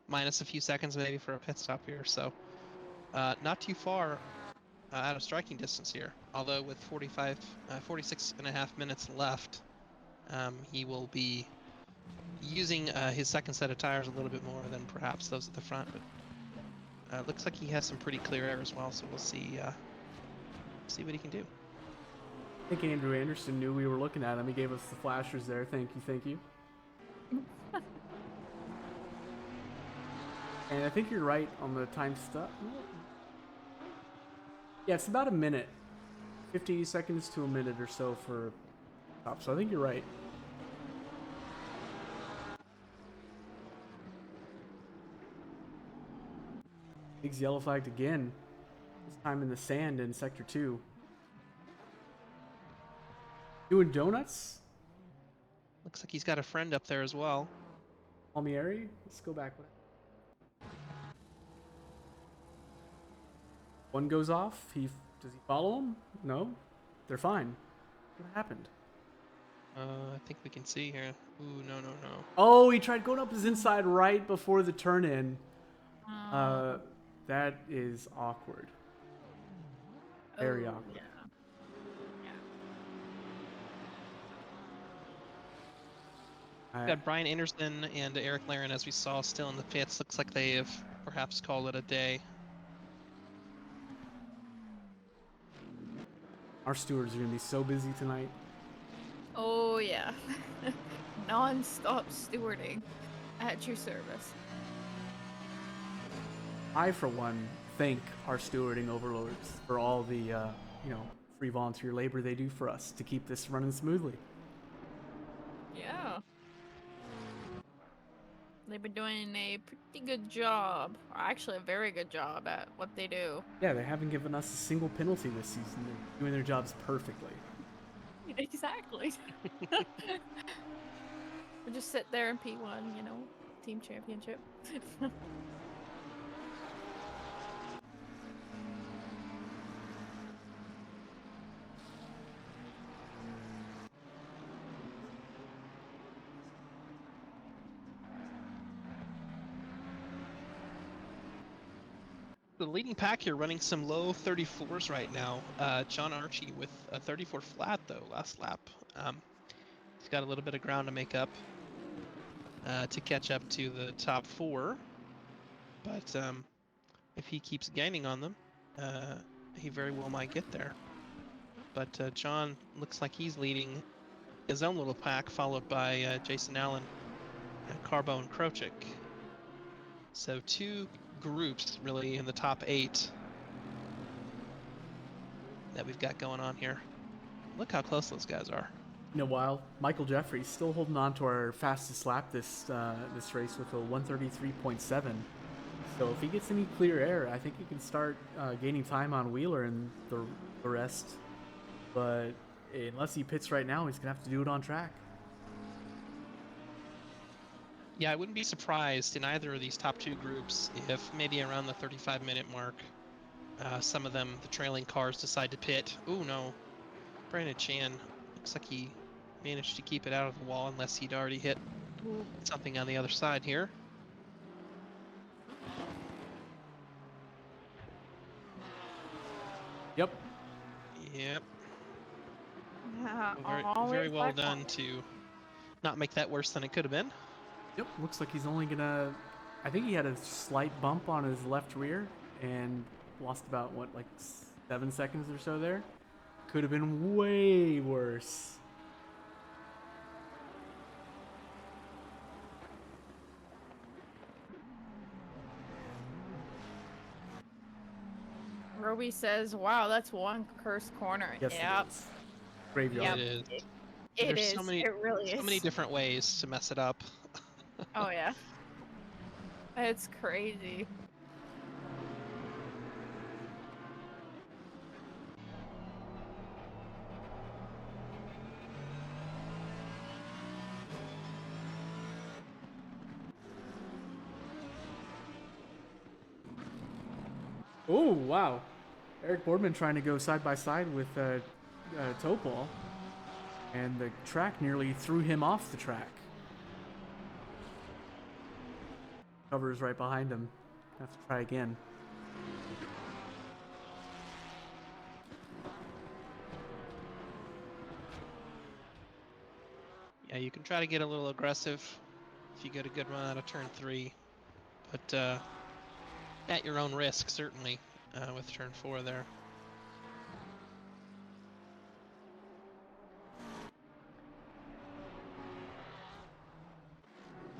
minus a few seconds maybe for a pit stop here. So not too far out of striking distance here. Although with 46 and a half minutes left, he will be using his second set of tires a little bit more than perhaps those at the front. But looks like he has some pretty clear air as well. So we'll see what he can do. I think Andrew Anderson knew we were looking at him. He gave us the flashers there. Thank you. And I think you're right on the time stuff. Yeah, it's about a minute. 50 seconds to a minute or so for top. So I think you're right. Big's yellow flagged again. This time in the sand in sector 2. Doing donuts? Looks like he's got a friend up there as well. Palmieri? Let's go back. One goes off. Does he follow him? No. They're fine. What happened? I think we can see here. Ooh, no. Oh, he tried going up his inside right before the turn in. That is awkward. Very awkward. Yeah. Got Brian Anderson and Eric Laren, as we saw, still in the pits. Looks like they have perhaps called it a day. Our stewards are going to be so busy tonight. Oh yeah. Non-stop stewarding at your service. I, for one, thank our stewarding overlords for all the, free volunteer labor they do for us to keep this running smoothly. Yeah. They've been doing a pretty good job, or actually a very good job at what they do. Yeah, they haven't given us a single penalty this season. They're doing their jobs perfectly. Exactly. We just sit there in P1, team championship. The leading pack here running some low 34s right now. John Archie with a 34 flat though last lap. He's got a little bit of ground to make up to catch up to the top 4. But if he keeps gaining on them, he very well might get there. But John looks like he's leading his own little pack, followed by Jason Allen and Carbo and Krochik. So 2 groups really in the top 8 that we've got going on here. Look how close those guys are. While Michael Jeffries still holding on to our fastest lap this race with a 133.7. So if he gets any clear air, I think he can start gaining time on Wheeler and the rest. But unless he pits right now, he's gonna have to do it on track. Yeah, I wouldn't be surprised in either of these top 2 groups if maybe around the 35-minute mark, some of them, the trailing cars, decide to pit. Ooh, no. Brandon Chan looks like he managed to keep it out of the wall unless he'd already hit something on the other side here. Yep. Yep. Yeah, Very well done to not make that worse than it could have been. Yep, looks like he's only gonna... I think he had a slight bump on his left rear and lost about, 7 seconds or so there? Could have been way worse. Roby says, wow, that's one cursed corner. Yes, Yep. it is. Graveyard. It is. It There's is. so many, It really is. so many different ways to mess it up. Oh, yeah. It's crazy. Oh, wow. Eric Boardman trying to go side by side with Topol. And the track nearly threw him off the track. Cover is right behind him. Have to try again. Yeah, you can try to get a little aggressive if you get a good run out of turn 3, but at your own risk, certainly, with turn 4 there.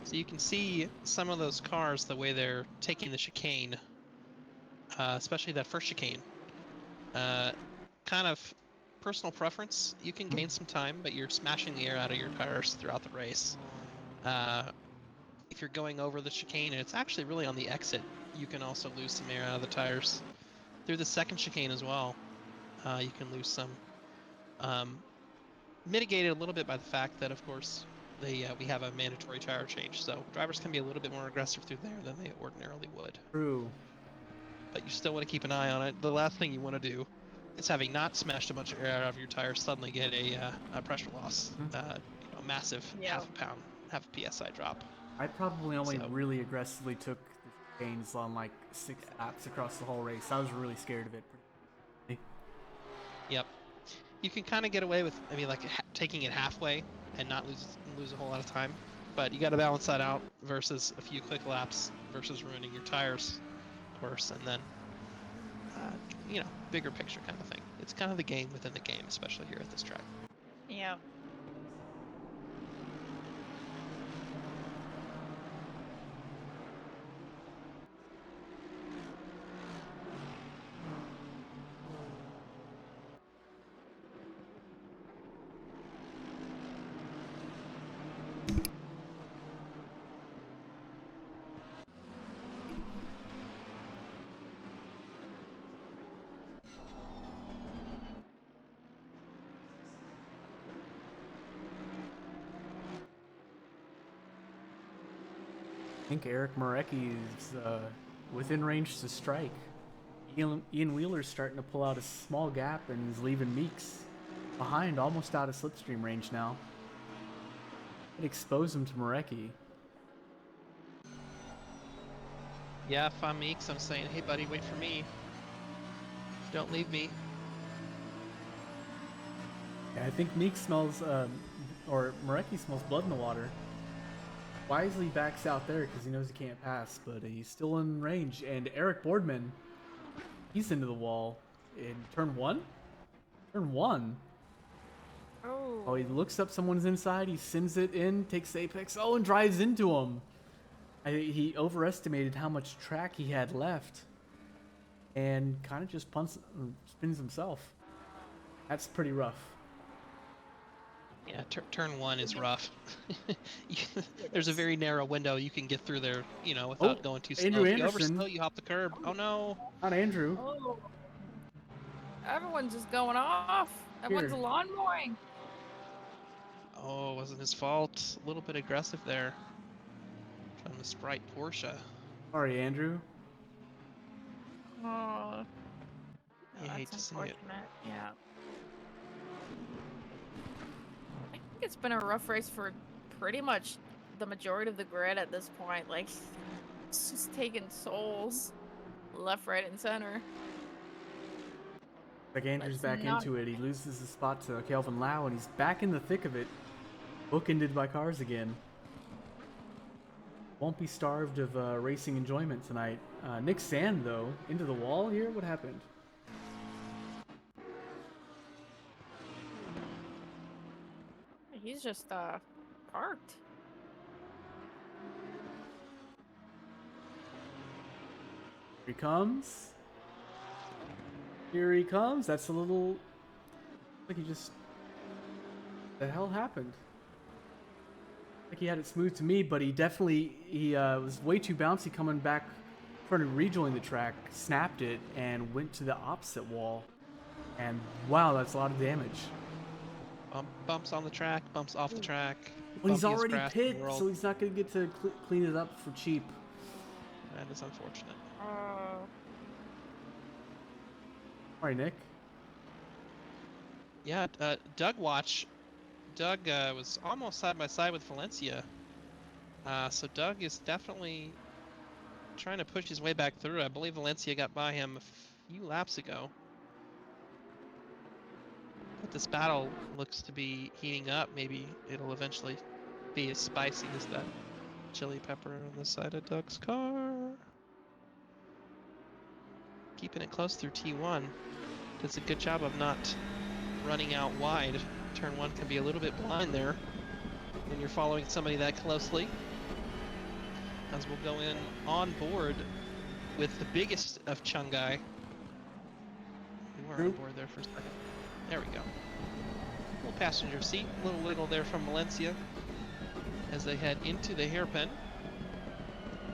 So you can see some of those cars, the way they're taking the chicane, especially that first chicane. Kind of personal preference. You can gain some time, but you're smashing the air out of your tires throughout the race. If you're going over the chicane, and it's actually really on the exit, you can also lose some air out of the tires. Through the second chicane as well, you can lose some. Mitigated a little bit by the fact that, of course, we have a mandatory tire change, so drivers can be a little bit more aggressive through there than they ordinarily would. True. But you still want to keep an eye on it. The last thing you want to do is, having not smashed a bunch of air out of your tires, suddenly get a pressure loss, a massive half a PSI drop. I probably only So- really aggressively took the gains on like 6 laps across the whole race. I was really scared of it. Yep. You can kind of get away with, like taking it halfway and not lose a whole lot of time, but you got to balance that out versus a few quick laps versus ruining your tires, of course, and then bigger picture kind of thing. It's kind of the game within the game, especially here at this track. Yeah. I think Eric Marecki is within range to strike. Ian Wheeler's starting to pull out a small gap and is leaving Meeks behind, almost out of slipstream range now. It exposed him to Marecki. Yeah, if I'm Meeks, I'm saying, hey buddy, wait for me. Don't leave me. Yeah, I think Meeks smells, or Marecki smells blood in the water. Wisely backs out there because he knows he can't pass, but he's still in range. And Eric Boardman, he's into the wall in turn 1? Turn 1? Oh, he looks up someone's inside, he sends it in, takes the apex, and drives into him. He overestimated how much track he had left and kind of just spins himself. That's pretty rough. Yeah, turn 1 is rough. There's a very narrow window you can get through there, without going too slow. Andrew If you Anderson. overslow, you hop the curb. Oh no! Not Andrew. Oh. Everyone's just going off. Everyone's lawn mowing. Oh, it wasn't his fault. A little bit aggressive there. Trying to Sprite Porsche. Sorry, Andrew. Oh. You hate to That's see it. unfortunate. Yeah. I think it's been a rough race for pretty much the majority of the grid at this point. Like, it's just taking souls left, right, and center. Like Andrew's Let's back not- into it. He loses his spot to Kelvin Lau, and he's back in the thick of it. Bookended by cars again. Won't be starved of racing enjoyment tonight. Nick Sand, though, into the wall here? What happened? He's just parked. Here he comes. Here he comes. That's a little... like he just... the hell happened? Like he had it smooth to me, but he was way too bouncy coming back, trying to rejoin the track, snapped it, and went to the opposite wall. And wow, that's a lot of damage. Bumps on the track, bumps off the track. Well, he's bumpiest already grass in the pit, world. so he's not going to get to clean it up for cheap. That is unfortunate. Sorry, Nick. Yeah, Doug was almost side by side with Valencia. So Doug is definitely trying to push his way back through. I believe Valencia got by him a few laps ago. But this battle looks to be heating up. Maybe it'll eventually be as spicy as that chili pepper on the side of Doug's car. Keeping it close through T1. Does a good job of not running out wide. Turn 1 can be a little bit blind there when you're following somebody that closely. As we'll go in on board with the biggest of Chungai. We were on Group. board there for a second. There we go. Little passenger seat, little wiggle there from Valencia as they head into the hairpin.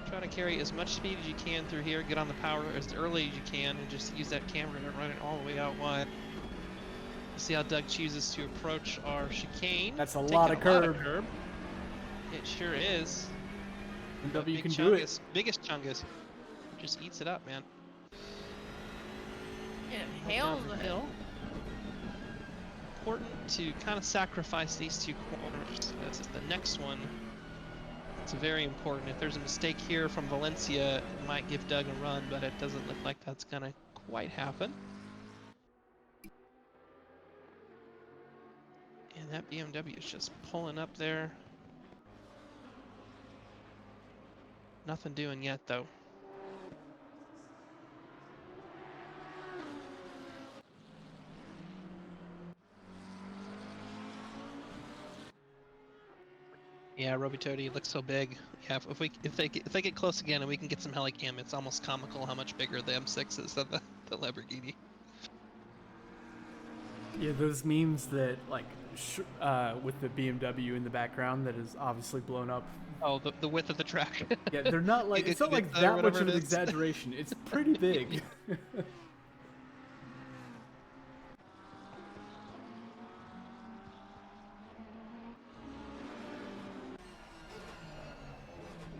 Try to carry as much speed as you can through here, get on the power as early as you can, and just use that camera to run it all the way out wide. See how Doug chooses to approach our chicane. That's a Taking lot of curb. It sure is. BMW Big can do it. Chungus, biggest Chungus, just eats it up, man. It Down hails the it. hill. Important to kind of sacrifice these two corners. As the next one, it's very important. If there's a mistake here from Valencia, it might give Doug a run, but it doesn't look like that's gonna quite happen. And that BMW is just pulling up there. Nothing doing yet, though. Yeah, Roby Toady looks so big. Yeah, if they get close again and we can get some helicam, it's almost comical how much bigger the M6 is than the Lamborghini. Yeah, those memes that like with the BMW in the background that is obviously blown up. Oh, the width of the track. Yeah, they're not like it's not like Or that much whatever of it an is. exaggeration. It's pretty big.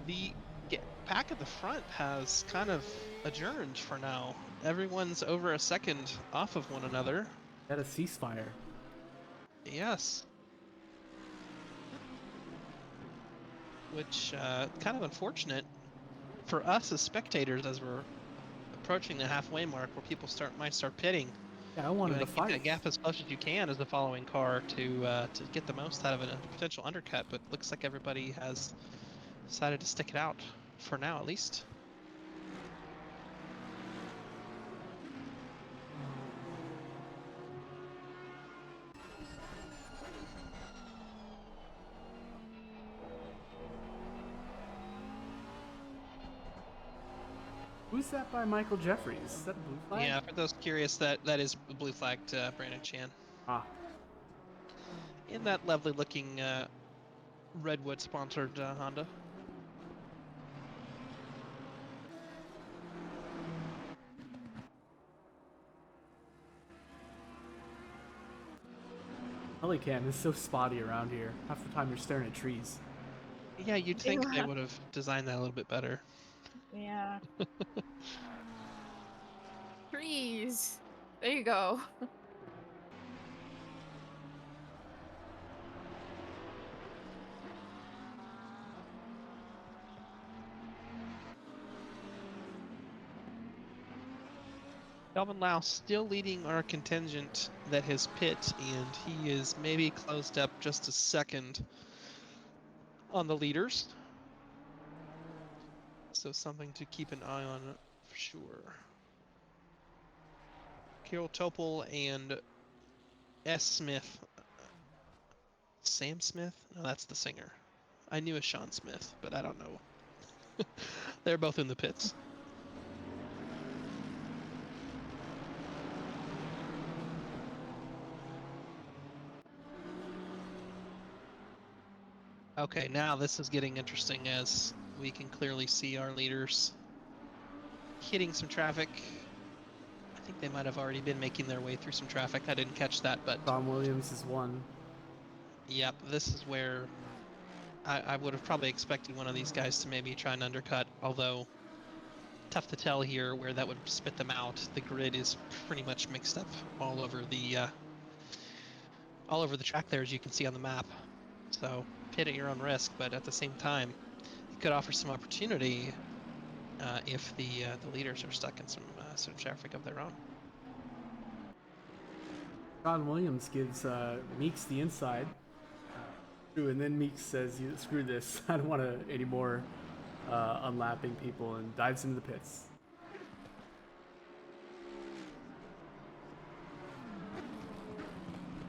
The pack at the front has kind of adjourned for now. Everyone's over a second off of one another. At a ceasefire. Yes. Which kind of unfortunate for us as spectators as we're approaching the halfway mark where people might start pitting. Yeah, I wanted You to wanna keep fight. that gap as close as you can as the following car to get the most out of a potential undercut, but looks like everybody has decided to stick it out for now at least. Who's that by Michael Jeffries? Is that a blue flag? Yeah, for those curious, that is blue flagged Brandon Chan. Ah, In that lovely looking Redwood sponsored Honda. Helicam is so spotty around here. Half the time you're staring at trees. Yeah, you'd think they Yeah. would have designed that a little bit better. Yeah. Trees. There you go. Calvin Lau still leading our contingent that has pit, and he is maybe closed up just a second on the leaders. So something to keep an eye on for sure. Carol Topol and S. Smith. Sam Smith? No, that's the singer. I knew a Sean Smith, but I don't know. They're both in the pits. Okay, now this is getting interesting as we can clearly see our leaders hitting some traffic. I think they might have already been making their way through some traffic. I didn't catch that, but Tom Williams is one. yep, this is where I would have probably expected one of these guys to maybe try and undercut, although tough to tell here where that would spit them out. The grid is pretty much mixed up all over the track there, as you can see on the map. So pit at your own risk, but at the same time, it could offer some opportunity if the leaders are stuck in some traffic of their own. John Williams gives Meeks the inside. And then Meeks says, screw this. I don't want any more unlapping people, and dives into the pits.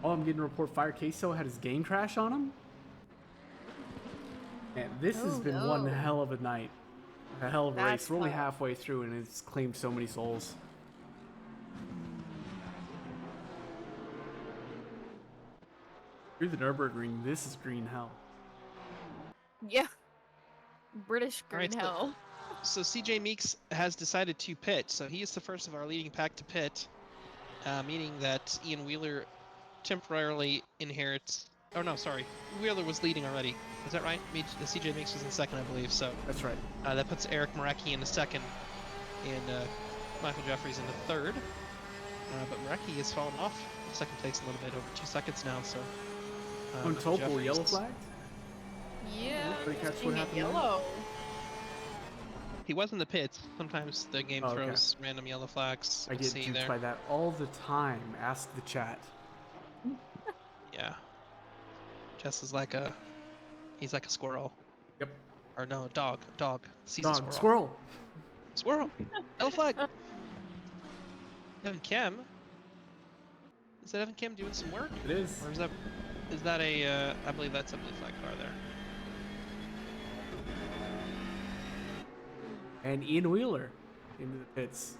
Oh, I'm getting a report Fire Queso had his game crash on him. And this has Oh, been one no. hell of a night. A hell of a race. That's We're only tough. halfway through, and it's claimed so many souls. Through the Nürburgring, this is green hell. Yeah. British All right, green hell. So CJ Meeks has decided to pit, so he is the first of our leading pack to pit, meaning that Ian Wheeler temporarily inherits. Oh no, sorry, Wheeler was leading already. Is that right? CJ Meeks was in second, I believe. So That's right. that puts Eric Marecki in the second, and Michael Jeffries in the third. But Marecki has fallen off second place a little bit, over 2 seconds now. So On Michael Topol, Jeffries- yellow flagged? Yeah. Did I catch just what being happened there? yellow. He was in the pits. Sometimes the game Oh, okay. throws random yellow flags. I We'll get see duped there. by that all the time. Ask the chat. Yeah. Jess is like a. He's like a squirrel. Yep. Or no, a dog. Dog. Sees a Dog, squirrel. squirrel. Squirrel. Yellow flag. Evan Kim. Is that Evan Kim doing some work? It is. Or is that? Is that a? I believe that's a blue flag car there. And Ian Wheeler into the pits.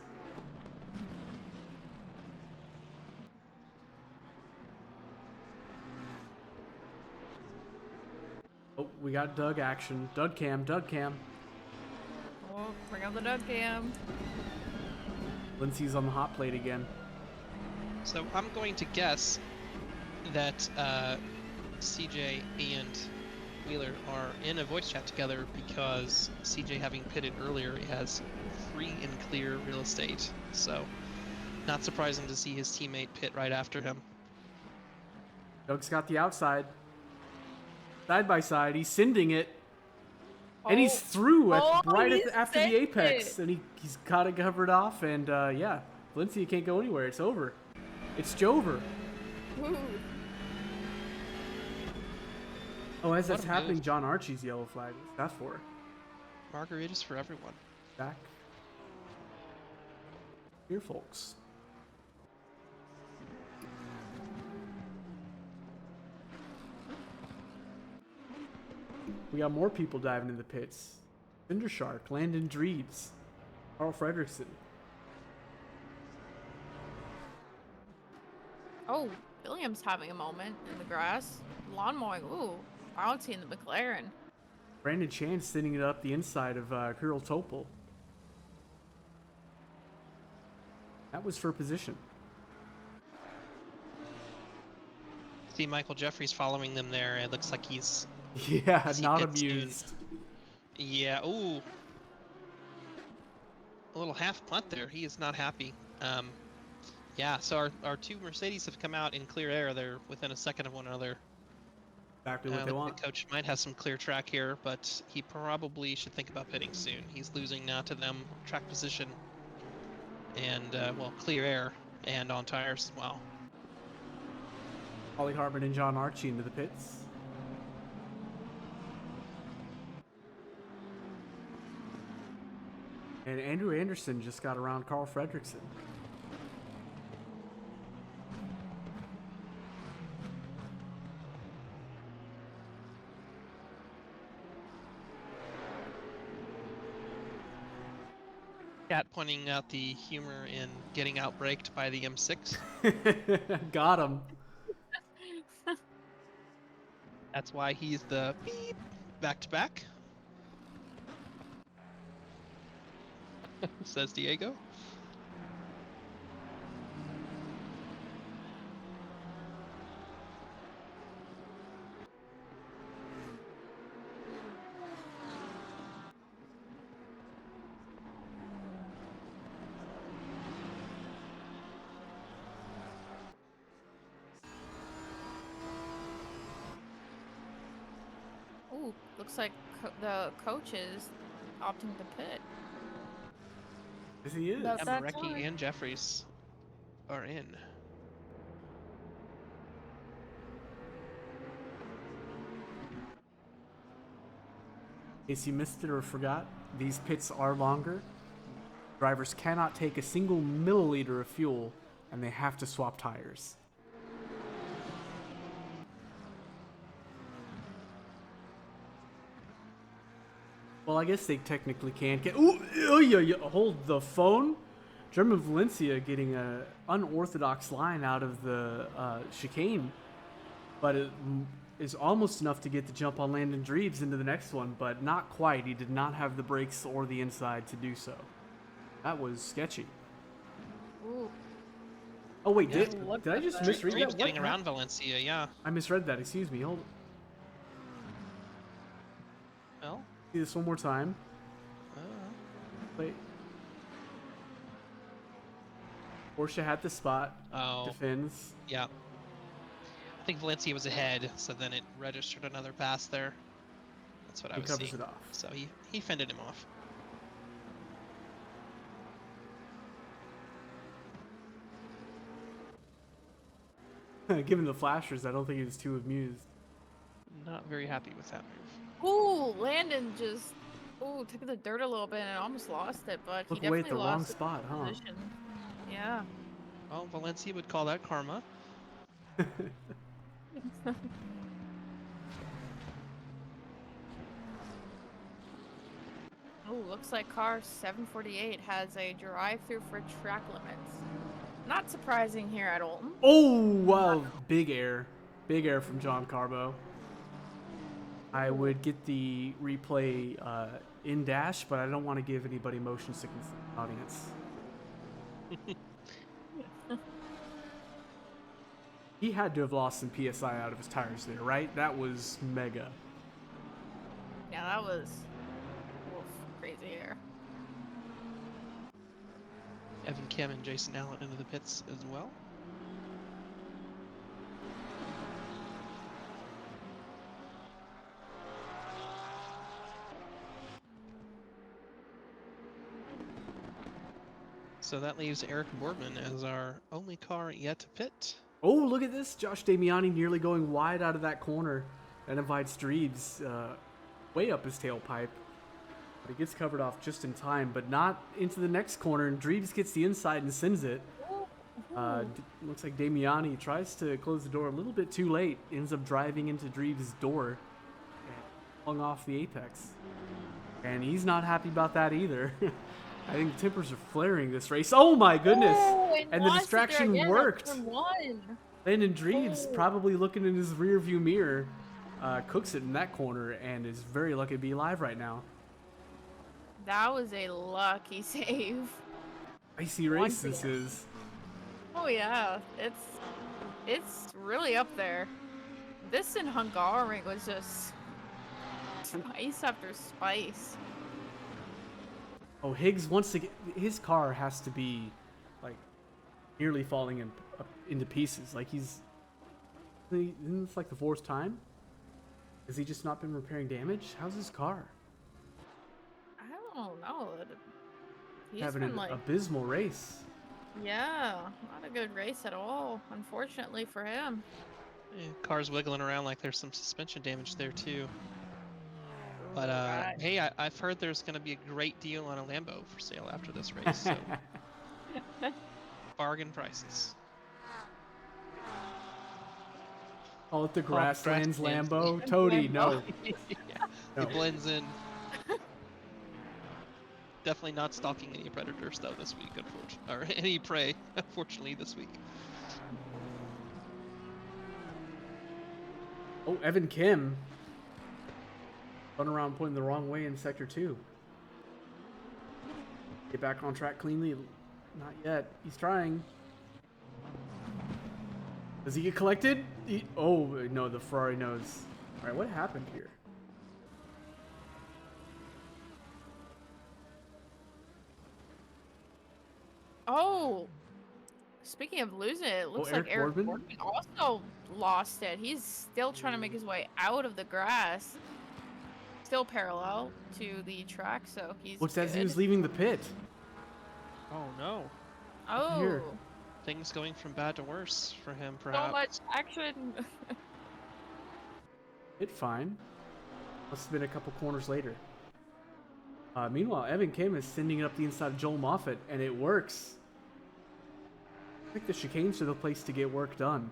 Oh, we got Doug action. Doug cam. Oh, bring out the dog cam. Lindsay's on the hot plate again. So I'm going to guess that CJ and Wheeler are in a voice chat together because CJ, having pitted earlier, has free and clear real estate. So not surprising to see his teammate pit right after him. Doug's got the outside. Side by side. He's sending it. And he's through at, Oh, right at he's after the sent apex. it. And he's got it covered off. And yeah, Lindsay can't go anywhere. It's over. It's Jover. Ooh. Oh, as that's What a happening, move. John Archie's yellow flag. What's that for? Margaritas for everyone. Back here, folks. We got more people diving in the pits. Cinder Shark, Landon Dreeds, Carl Fredrickson. Oh, Williams having a moment in the grass. Lawn mowing. Ooh, bounty in the McLaren. Brandon Chan sending it up the inside of Kirill Topol. That was for position. See Michael Jeffries following them there. It looks like he's. Yeah, As he not gets in. amused. Yeah. Ooh. A little half punt there. He is not happy. Yeah. So our two Mercedes have come out in clear air. They're within a second of one another. Exactly what they The want. coach might have some clear track here, but he probably should think about pitting soon. He's losing now to them track position and well, clear air and on tires as well. Ollie Hartman and John Archie into the pits. And Andrew Anderson just got around Carl Fredrickson. Cat pointing out the humor in getting outbraked by the M6. Got him. That's why he's the beep back to back. Says Diego. Ooh, looks like the coach is opting to pit. Yes, he is. That's that Marecki time. and Jeffries are in. In case you missed it or forgot, these pits are longer. Drivers cannot take a single milliliter of fuel, and they have to swap tires. Well, I guess they technically can. Ooh, yeah, hold the phone. German Valencia getting a unorthodox line out of the chicane. but it is almost enough to get the jump on Landon Dreves into the next one, but not quite. He did not have the brakes or the inside to do so. That was sketchy. Ooh. Oh wait, Yeah. did I just misread Dreams that? getting around Valencia, yeah. I misread that. Excuse me. Hold. Well, See this one more time. Wait. Porsche had the spot. oh, Defends. yeah. I think Valencia was ahead, so then it registered another pass there. That's what I He was covers seeing. it off. So he fended him off. Given the flashers, I don't think he was too amused. Not very happy with that move. Ooh, Landon just took the dirt a little bit and almost lost it, but Look he away definitely at the wrong lost spot, huh? position. Yeah. Well, Valencia would call that karma. Oh, looks like car 748 has a drive-through for track limits. Not surprising here at Oulton. Oh, wow. Big air. Big air from John Carbo. I would get the replay in dash, but I don't want to give anybody motion sickness in the audience. He had to have lost some PSI out of his tires there, right? That was mega. Yeah, that was crazy air. Evan Kim and Jason Allen into the pits as well. So that leaves Eric Boardman as our only car yet to pit. Oh, look at this. Josh Damiani nearly going wide out of that corner. That invites Dreves way up his tailpipe. But he gets covered off just in time, but not into the next corner. And Dreves gets the inside and sends it. Looks like Damiani tries to close the door a little bit too late. Ends up driving into Dreves' door and flung off the apex. And he's not happy about that either. I think tempers are flaring this race. Oh my goodness! And the distraction worked. Landon Dreves probably looking in his rear view mirror, cooks it in that corner and is very lucky to be alive right now. That was a lucky save. Icy race this is. Oh yeah, it's really up there. This in Hungary was just spice after spice. Oh, Higgs wants to get his car has to be like nearly falling into pieces. Like isn't this like the fourth time? Has he just not been repairing damage? How's his car? I don't know. He's Having been an like abysmal race. yeah, not a good race at all. Unfortunately for him. Yeah, car's wiggling around like there's some suspension damage there too. But Right. hey, I've heard there's going to be a great deal on a Lambo for sale after this race. So bargain prices. Call it the Grasslands Grasslands Lambo. Toady, no. Yeah, No. it blends in. Definitely not stalking any predators though this week, unfortunately, or any prey, unfortunately this week. Oh, Evan Kim. Run around pointing the wrong way in Sector 2. Get back on track cleanly. Not yet. He's trying. Does he get collected? Oh, no, the Ferrari knows. Alright, what happened here? Oh, speaking of losing it, looks like Eric Eric Boardman? Boardman also lost it. He's still trying to make his way out of the grass. Still parallel to the track, so he's Looks as he good. was leaving the pit. Oh no, Oh, here. things going from bad to worse for him, so perhaps. much action. Hit fine. Must have been a couple corners later. Meanwhile, Evan Kim is sending it up the inside of Joel Moffitt, and it works. I think the chicanes are the place to get work done.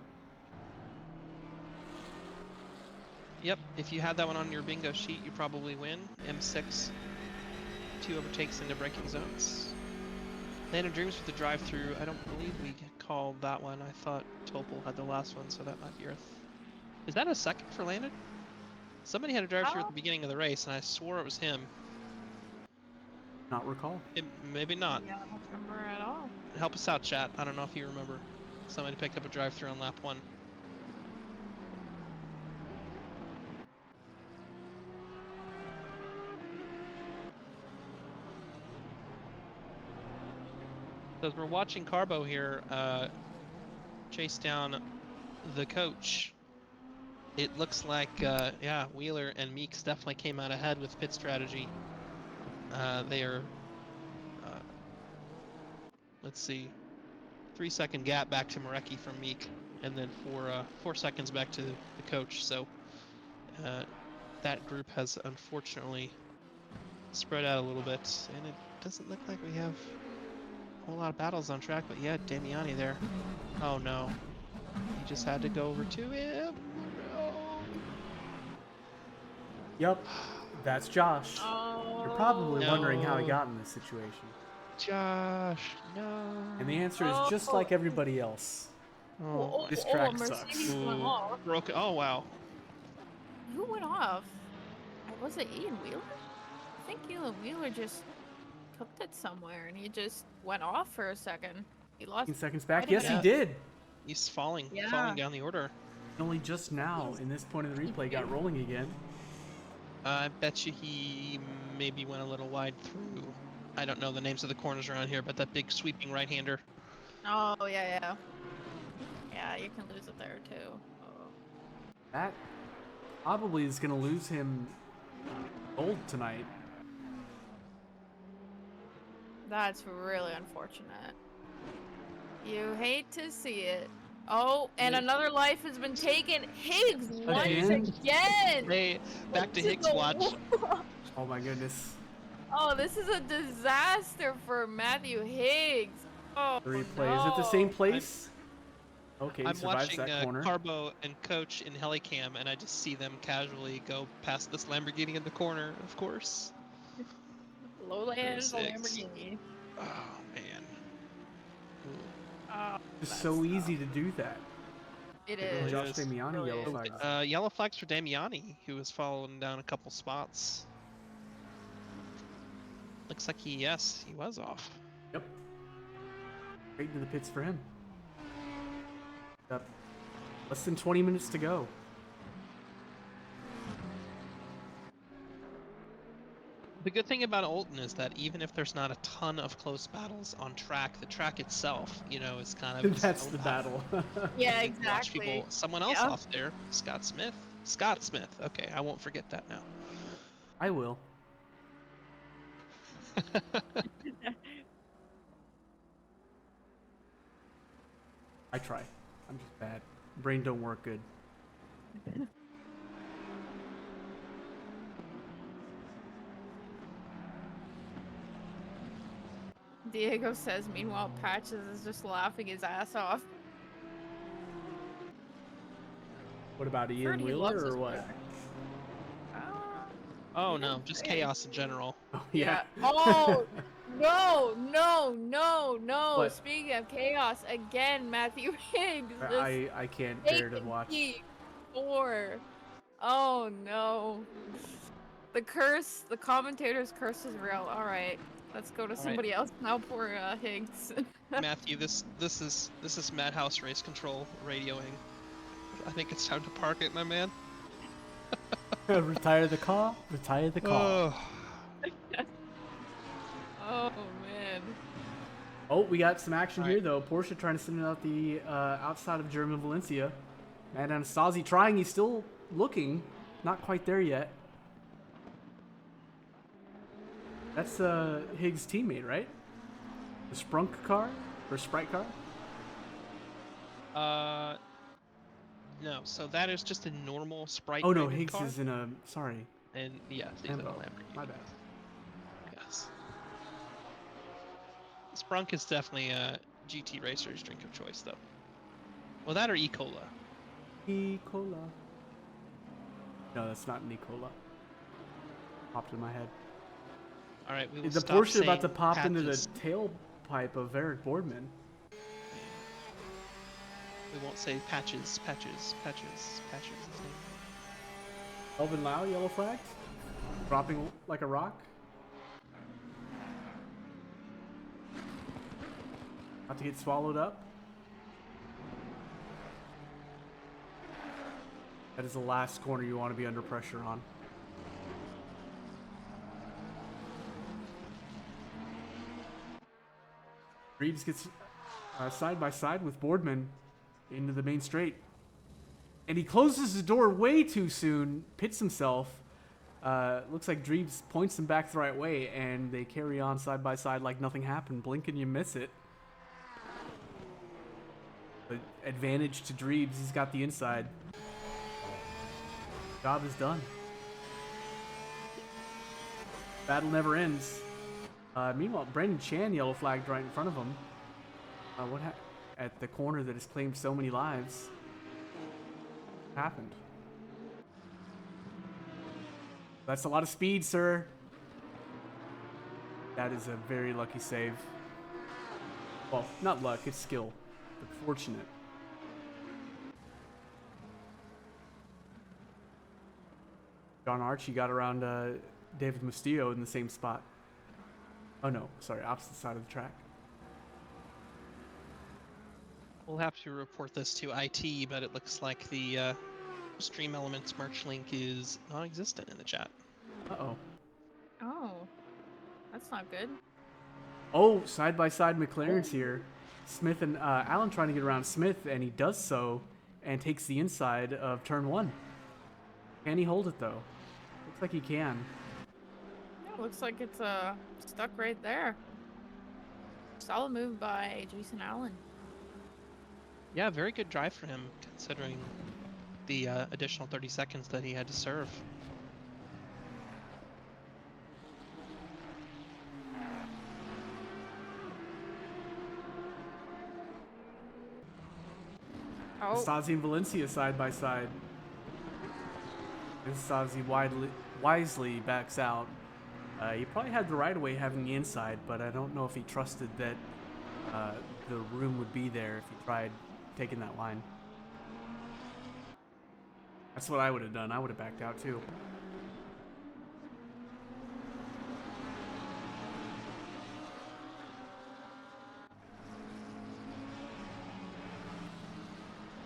Yep, if you had that one on your bingo sheet, you probably win. M6, 2 overtakes into braking zones. Landon Dreams with the drive-through. I don't believe we called that one. I thought Topol had the last one, so that might be our Is that a second for Landon? Somebody had a drive through at Oh. the beginning of the race, and I swore it was him. Not recall. Maybe not. Yeah, I don't remember at all. Help us out, chat. I don't know if you remember. Somebody picked up a drive through on lap 1. So as we're watching Carbo here chase down the coach, it looks like, yeah, Wheeler and Meeks definitely came out ahead with pit strategy. They are, let's see, 3-second gap back to Marecki from Meek, and then 4 seconds back to the coach. So that group has unfortunately spread out a little bit, and it doesn't look like we have a whole lot of battles on track, but yeah, Damiani there. Oh no. He just had to go over to him. No. Yep, that's Josh. Oh. You're probably wondering how he No. got in this situation. Josh, no. And the answer is just like everybody else. Oh, This track Mercedes sucks. went off. broke. Oh wow. Who went off? Was it Ian Wheeler? I think Ian Wheeler just cooked it somewhere and he just went off for a second. He lost 15 seconds back. quite a Yes, bit. he did. He's falling Yeah. down the order. Only just now, in this point of the replay, got rolling again. I bet you he maybe went a little wide through. I don't know the names of the corners around here, but that big sweeping right-hander. Oh, yeah. Yeah, you can lose it there too. Oh. That probably is going to lose him gold tonight. That's really unfortunate. You hate to see it. Oh, and another life has been taken. Higgs once Again? again. Hey, back to This is Higgs a watch. war. Oh my goodness. Oh, this is a disaster for Matthew Higgs. Oh, The replay. Is it the same no. place? Okay, he I'm survives watching that corner. Carbo and Coach in Helicam, and I just see them casually go past this Lamborghini in the corner, of course. Lowland Six. Lamborghini. Oh, man. Ooh. Oh, It's that so sucks. easy to do that. It really is. Josh is. Damiani, Really yellow is. flags. Yellow flags for Damiani, who has fallen down a couple spots. Looks like he was off. Yep. Straight into the pits for him. Yep. Less than 20 minutes to go. The good thing about Oulton is that even if there's not a ton of close battles on track, the track itself, is kind of its That's own the battle. Yeah, You can watch exactly. people, someone else Yeah. off there, Scott Smith. Okay, I won't forget that now. I will. I try. I'm just bad. Brain don't work good. Diego says, meanwhile, Patches is just laughing his ass off. What about Ian Heard he Wheeler loves or his what? track. Oh He no, didn't just say. chaos in general. Oh, yeah. Oh, no. What? Speaking of chaos, again, Matthew Higgs. just I can't bear to taking watch. P4. Oh, no. The curse, the commentator's curse is real. All right. Let's go to right. somebody else now. Poor Higgs. Matthew, this is Madhouse Race Control radioing. I think it's time to park it, my man. Retire the car. Retire the car. Oh, man. Oh, we got some action All here right. though. Porsche trying to send it out the outside of German Valencia. Matt Anastasi trying. He's still looking. Not quite there yet. That's Higgs' teammate, right? The Sprunk car or Sprite car? No. So that is just a normal Sprite. Oh no, rated Higgs car, is in a. Sorry, and yeah, he's in a Lambo. Lamborghini. My bad. Yes. Sprunk is definitely a GT racer's drink of choice, though. Well, that or E-Cola. Nicola. No, that's not Nicola. Popped in my head. All right, we will Is the stop Porsche about to saying pop into the patches. tailpipe of Eric Boardman? We won't say patches. His name. Elvin Lau, yellow flags. Dropping like a rock. About to get swallowed up. That is the last corner you want to be under pressure on. Reeves gets side by side with Boardman into the main straight. And he closes the door way too soon, pits himself. Looks like Dreves points him back the right way, and they carry on side by side like nothing happened. Blink and you miss it. But advantage to Dreves, he's got the inside. Job is done. Battle never ends. Meanwhile, Brendan Chan yellow flagged right in front of him. At the corner that has claimed so many lives. What happened? That's a lot of speed, sir. That is a very lucky save. Well, not luck, it's skill. But fortunate. John Archie got around David Mustillo in the same spot. Oh no, sorry, opposite side of the track. We'll have to report this to IT, but it looks like the Stream Elements merch link is non-existent in the chat. Uh-oh. Oh, that's not good. Oh, side-by-side McLaren's here. Smith and Allen trying to get around Smith, and he does so, and takes the inside of turn 1. Can he hold it, though? Looks like he can. Yeah, looks like it's stuck right there. Solid move by Jason Allen. Yeah, very good drive for him, considering the additional 30 seconds that he had to serve. Oh, Stasi and Valencia side by side. And Stasi wisely backs out. He probably had the right of way having the inside, but I don't know if he trusted that the room would be there if he tried taking that line. That's what I would have done. I would have backed out too.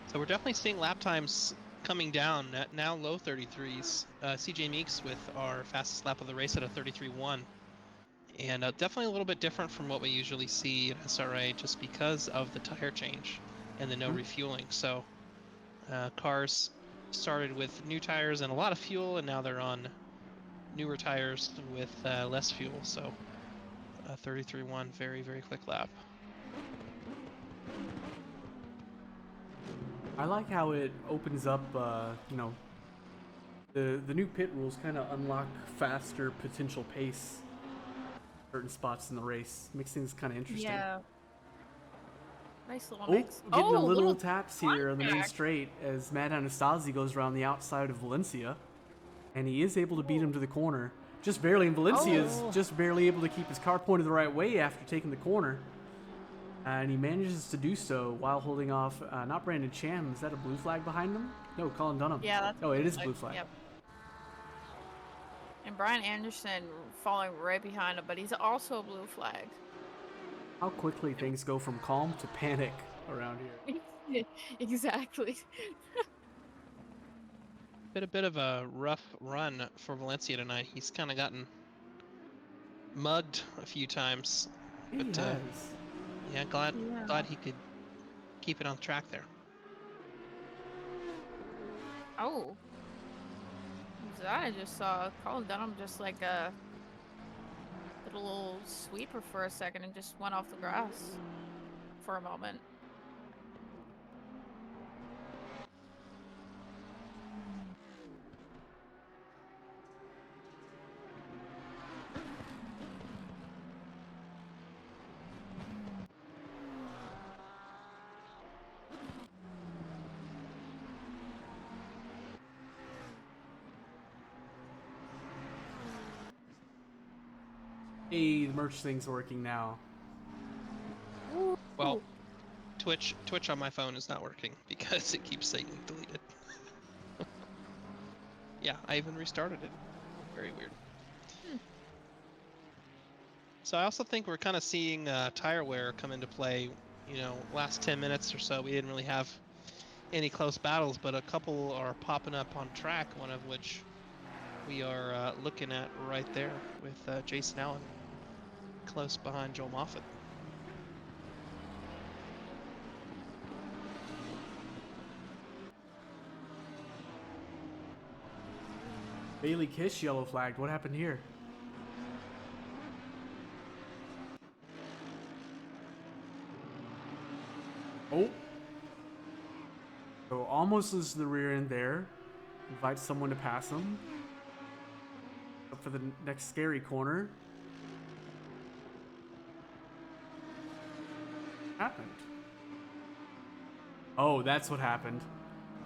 So we're definitely seeing lap times coming down, now low 33s. CJ Meeks with our fastest lap of the race at a 33.1. And definitely a little bit different from what we usually see at SRA just because of the tire change and the no refueling. So cars started with new tires and a lot of fuel, and now they're on newer tires with less fuel. So 33.1, very, very quick lap. I like how it opens up, you know, the new pit rules kind of unlock faster potential pace certain spots in the race. Makes things kind of interesting. yeah. Nice little Oh, mix. getting a Oh, little taps here on the main contact. straight as Matt Anastasi goes around the outside of Valencia. And he is able to beat him to the corner. Just barely, and Valencia is just barely able to keep his car pointed the right way after taking the corner. And he manages to do so while holding off, not Brandon Cham. Is that a blue flag behind him? No, Colin Dunham. Yeah, that's Oh, it is blue flag. Yep. And Brian Anderson following right behind him, but he's also a blue flag. How quickly things go from calm to panic around here. Exactly. Been a bit of a rough run for Valencia tonight. He's kind of gotten mugged a few times. He But has. yeah, glad he could keep it on track there. Oh. What's that? I just saw Colin Dunham just like a little sweeper for a second and just went off the grass for a moment. Hey, the merch thing's working now. Well, Twitch on my phone is not working because it keeps saying deleted. Yeah, I even restarted it. Very weird. So I also think we're kind of seeing tire wear come into play. You know, last 10 minutes or so, we didn't really have any close battles, but a couple are popping up on track, one of which we are looking at right there with Jason Allen close behind Joel Moffitt. Bailey Kish yellow flagged. What happened here? Oh. So almost loses the rear end there. Invites someone to pass him. Up for the next scary corner. Happened. Oh, that's what happened.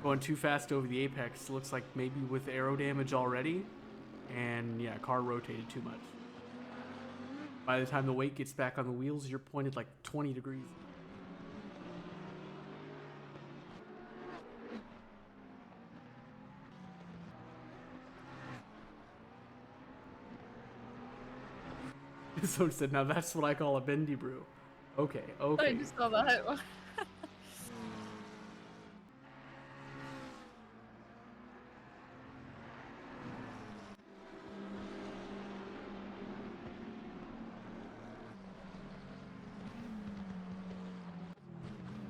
Going too fast over the apex. Looks like maybe with aero damage already. And yeah, car rotated too much. By the time the weight gets back on the wheels, you're pointed like 20 degrees. Someone said, now that's what I call a bendy brew. Okay, okay. I just saw that.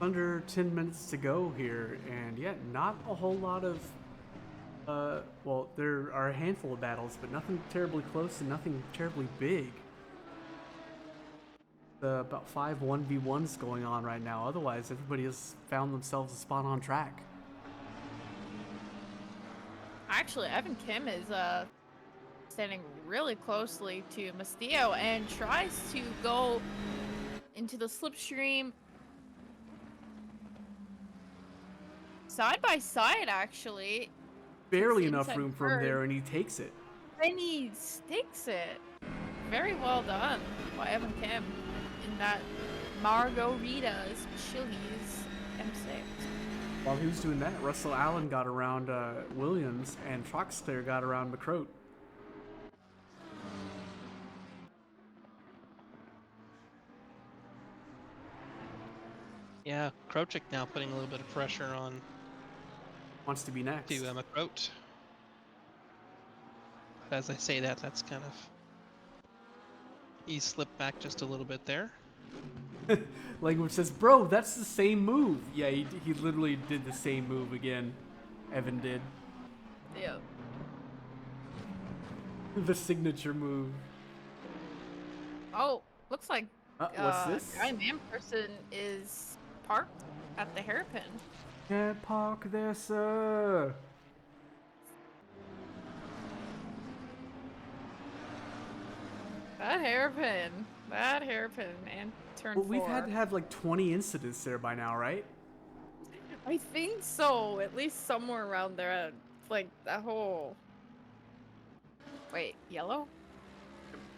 Under 10 minutes to go here, and yet not a whole lot of well, there are a handful of battles, but nothing terribly close and nothing terribly big. About 5 1v1s going on right now. Otherwise, everybody has found themselves a spot on track. Actually, Evan Kim is standing really closely to Mastillo and tries to go into the slipstream. Side by side, actually. Barely Seems enough like room for him there, and he takes it. And he sticks it. Very well done by Evan Kim in that Margarita's Chili's M6. While he was doing that, Russell Allen got around Williams, and Troxclair got around McCroat. Yeah, Krochik now putting a little bit of pressure on Wants to be next. to McCroat. As I say that, that's kind of... He slipped back just a little bit there. Language says, bro, that's the same move. Yeah, he literally did the same move again. Evan did. Yep. The signature move. Oh, looks like What's this? Guy Manperson is parked at the hairpin. Can't park there, sir. That hairpin, and turn Well, 4. we've had to have like 20 incidents there by now, right? I think so. At least somewhere around there. Like that whole. Wait, yellow?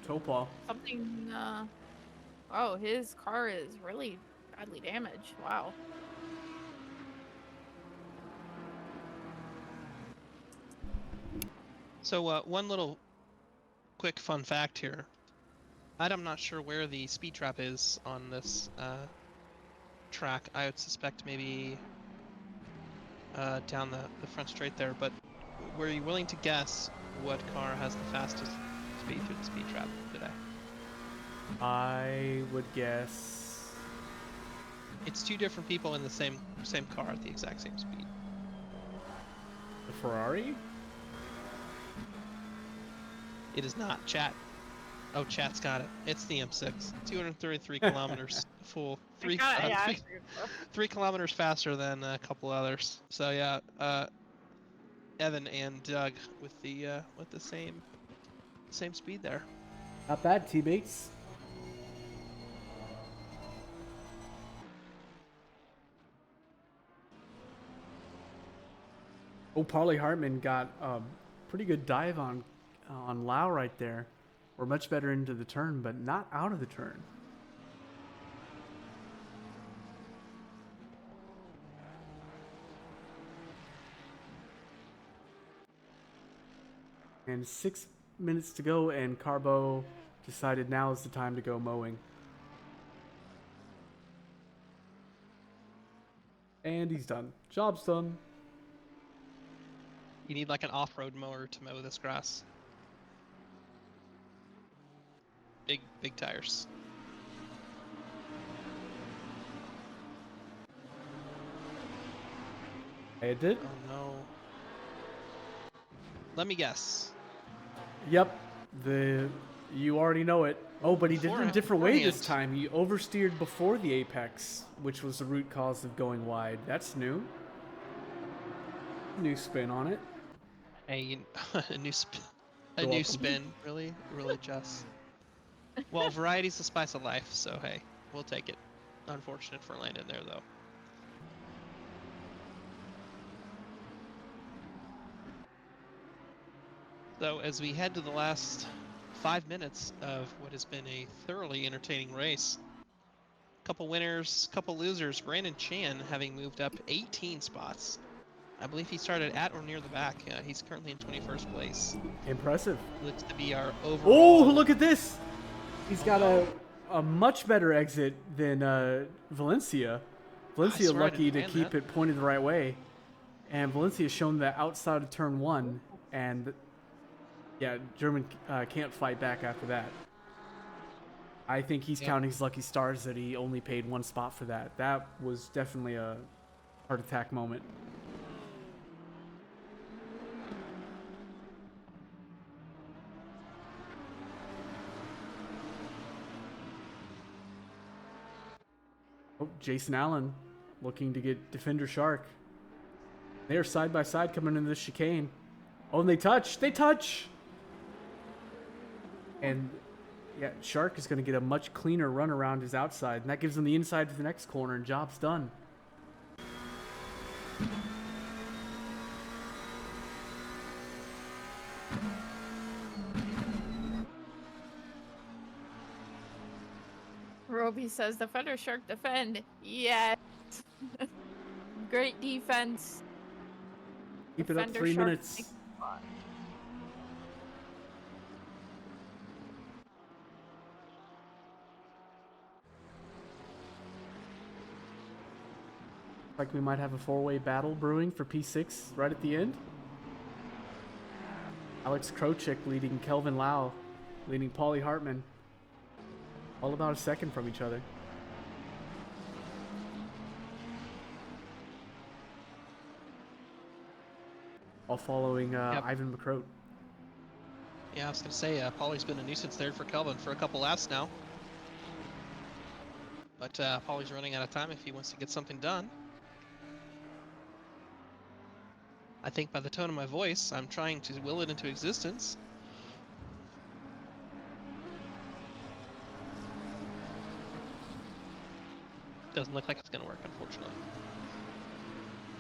Topal. Something. Oh, his car is really badly damaged. Wow. So one little quick fun fact here. I'm not sure where the speed trap is on this track. I would suspect maybe down the front straight there, but were you willing to guess what car has the fastest speed through the speed trap today? I would guess. It's two different people in the same car at the exact same speed. The Ferrari? It is not. Chat. Oh, chat's got it. It's the M6. 233 kilometers full. 3 kilometers faster than a couple others. So yeah, Evan and Doug with the same speed there. Not bad, teammates. Oh, Parley Hartman got a pretty good dive on Lau right there. We're much better into the turn, but not out of the turn. And 6 minutes to go, and Carbo decided now is the time to go mowing. And he's done. Job's done. You need like an off-road mower to mow this grass. Big tires. It did? Oh no. Let me guess. Yep. You already know it. Oh, but he did it a different way this time. He oversteered before the apex, which was the root cause of going wide. That's new. New spin on it. Hey, a new spin. Really, Jess. Well, variety's the spice of life, so hey, we'll take it. Unfortunate for Landon there, though. So as we head to the last 5 minutes of what has been a thoroughly entertaining race, couple winners, couple losers. Brandon Chan having moved up 18 spots. I believe he started at or near the back. He's currently in 21st place. Impressive. Looks to be our overall. Oh, look at this! He's got a much better exit than Valencia. Valencia lucky to keep it pointed the right way. And Valencia shown the outside of turn 1. And yeah, German can't fight back after that. I think he's counting his lucky stars that he only paid 1 spot for that. That was definitely a heart attack moment. Oh, Jason Allen looking to get Defender Shark. They are side by side coming into the chicane. Oh, and they touch! They touch! And yeah, Shark is going to get a much cleaner run around his outside, and that gives him the inside to the next corner, and job's done. Roby says, Defender Shark defend. Yes. Great defense. Keep it up Defender 3 Shark minutes. takes the spot. Like we might have a 4-way battle brewing for P6 right at the end. Alex Krochik leading Kelvin Lau, leading Paulie Hartman. All about a second from each other. All following Ivan McCroat. Yeah, I was going to say, Paulie's been a nuisance there for Kelvin for a couple laps now. But Paulie's running out of time if he wants to get something done. I think by the tone of my voice, I'm trying to will it into existence. Doesn't look like it's going to work, unfortunately.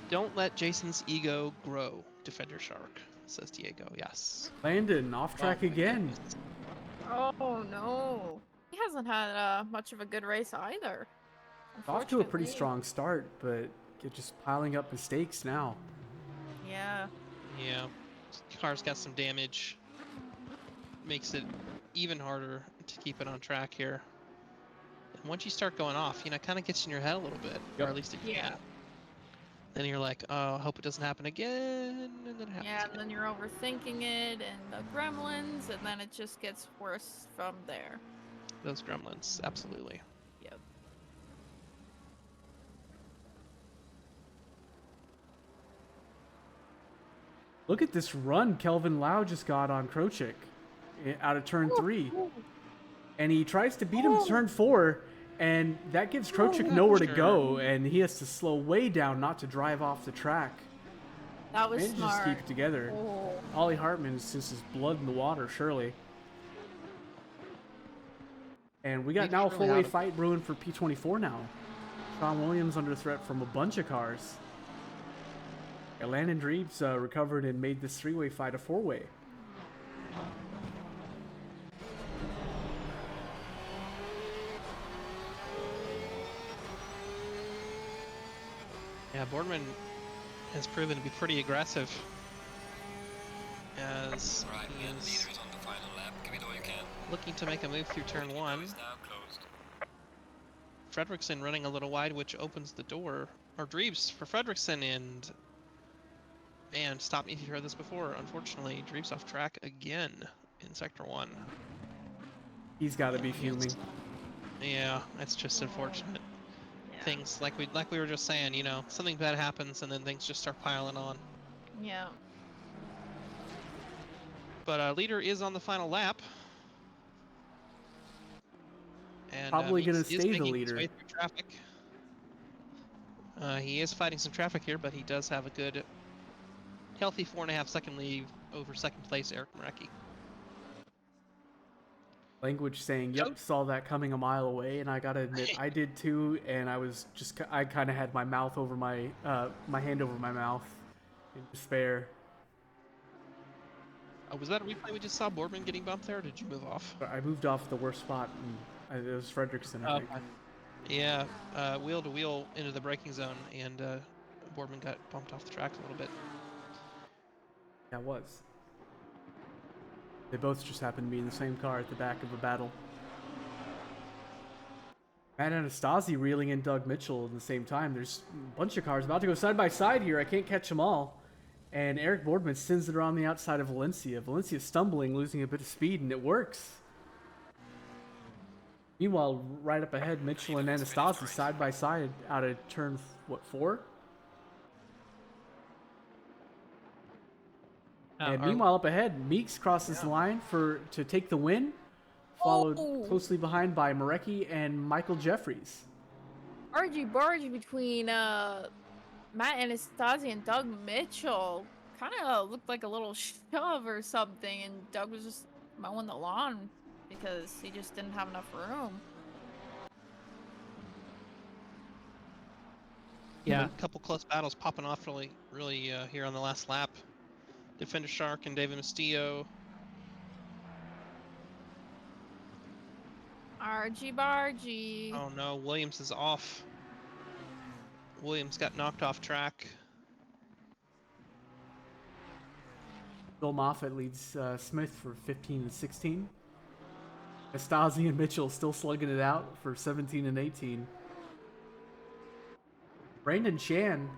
Don't let Jason's ego grow, Defender Shark, says Diego. Yes. Landon, off track again. Goodness. Oh no. He hasn't had much of a good race either. Off to a pretty unfortunately. strong start, but just piling up mistakes now. Yeah. Yeah. Car's got some damage. Makes it even harder to keep it on track here. And once you start going off, you know, it kind of gets in your head a little bit. Or at least it can. Then you're like, oh, I hope it doesn't happen again. And then it happens. Yeah, and again. then you're overthinking it and the gremlins, and then it just gets worse from there. Those gremlins, absolutely. Yep. Look at this run Kelvin Lau just got on Krochik out of turn 3. And he tries to beat him to turn 4, and that gives Krochik nowhere to go, and he has to slow way down not to drive off the track. That was And just smart. keep it together. Oh. Ollie Hartman is just his blood in the water, surely. And we got Maybe now a really 4-way out of- fight brewing for P24 now. Sean Williams under threat from a bunch of cars. And Landon Dreves recovered and made this 3-way fight a 4-way. Yeah, Boardman has proven to be pretty aggressive. as he's looking to make a move through turn 1. Fredrickson running a little wide, which opens the door, or Dreves for Fredrickson, and man, stop me if you've heard this before. Unfortunately, Dreves off track again in Sector 1. He's got to be fuming. Yeah, it's just unfortunate. Yeah. Things like we were just saying, you know, something bad happens and then things just start piling on. Yeah. But leader is on the final lap. And Probably going to Meeks is stay the making his leader. way through traffic. He is fighting some traffic here, but he does have a good, healthy 4.5 second lead over second place Eric Marecki. Language saying, "Yep, saw that coming a mile away," and I gotta admit, I did too. And I kind of had my mouth over my hand over my mouth in despair. Was that a replay we just saw Boardman getting bumped there, or did you move off? But I moved off the worst spot, and it was Fredrickson, I think. Yeah, wheel to wheel into the braking zone, and Boardman got bumped off the track a little bit. That was. They both just happened to be in the same car at the back of a battle. Matt Anastasi reeling in Doug Mitchell at the same time. There's a bunch of cars about to go side by side here. I can't catch them all. And Eric Boardman sends it around the outside of Valencia. Valencia stumbling, losing a bit of speed, and it works. Meanwhile, right up ahead, Mitchell and Anastasi side by side out of turn, 4? And meanwhile, up ahead, Meeks crosses the line to take the win, followed closely behind by Marecki and Michael Jeffries. Argy-bargy between Matt Anastasi and Doug Mitchell. Kind of looked like a little shove or something, and Doug was just mowing the lawn because he just didn't have enough room. Yeah, a couple close battles popping off really here on the last lap. Defender Shark and David Mastillo. Argy-bargy. Oh no, Williams is off. Williams got knocked off track. Bill Moffitt leads Smith for 15 and 16. Anastasi and Mitchell still slugging it out for 17 and 18. Brandon Chan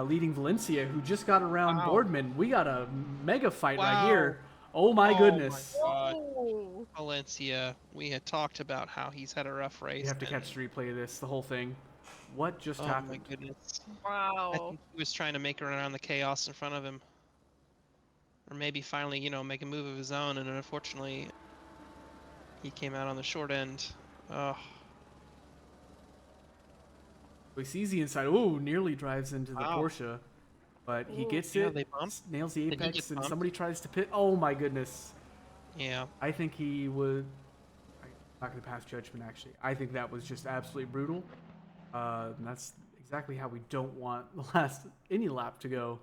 leading Valencia, who just got around Boardman. We got a mega fight right here. Oh my goodness. My God. Valencia, we had talked about how he's had a rough race. You have to catch the replay of this, the whole thing. What just happened? Oh my goodness. Wow. I think he was trying to make it around the chaos in front of him. Or maybe finally, you know, make a move of his own, and unfortunately, he came out on the short end. Oh. He sees the inside. Oh, nearly drives into the Porsche. But he gets it, nails the apex, and somebody tries to pit. Oh my goodness. Yeah. I think he would... I'm not going to pass judgment, actually. I think that was just absolutely brutal. And that's exactly how we don't want any lap to go.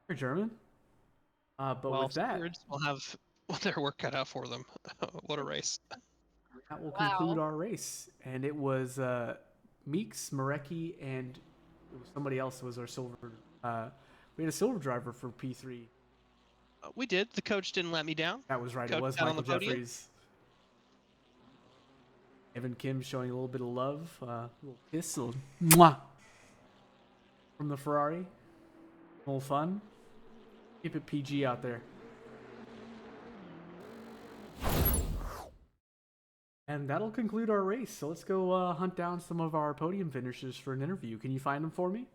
They're German. But with that... will have their work cut out for them. What a race. That will conclude our race. And it was Meeks, Marecki, and it was somebody else was our silver... we had a silver driver for P3. We did. The coach didn't let me down. That was right. Coach it was Michael Jeffries. Evan Kim showing a little bit of love. A little kiss. A little mwah from the Ferrari. A little fun. Keep it PG out there. And that'll conclude our race. So let's go hunt down some of our podium finishers for an interview. Can you find them for me?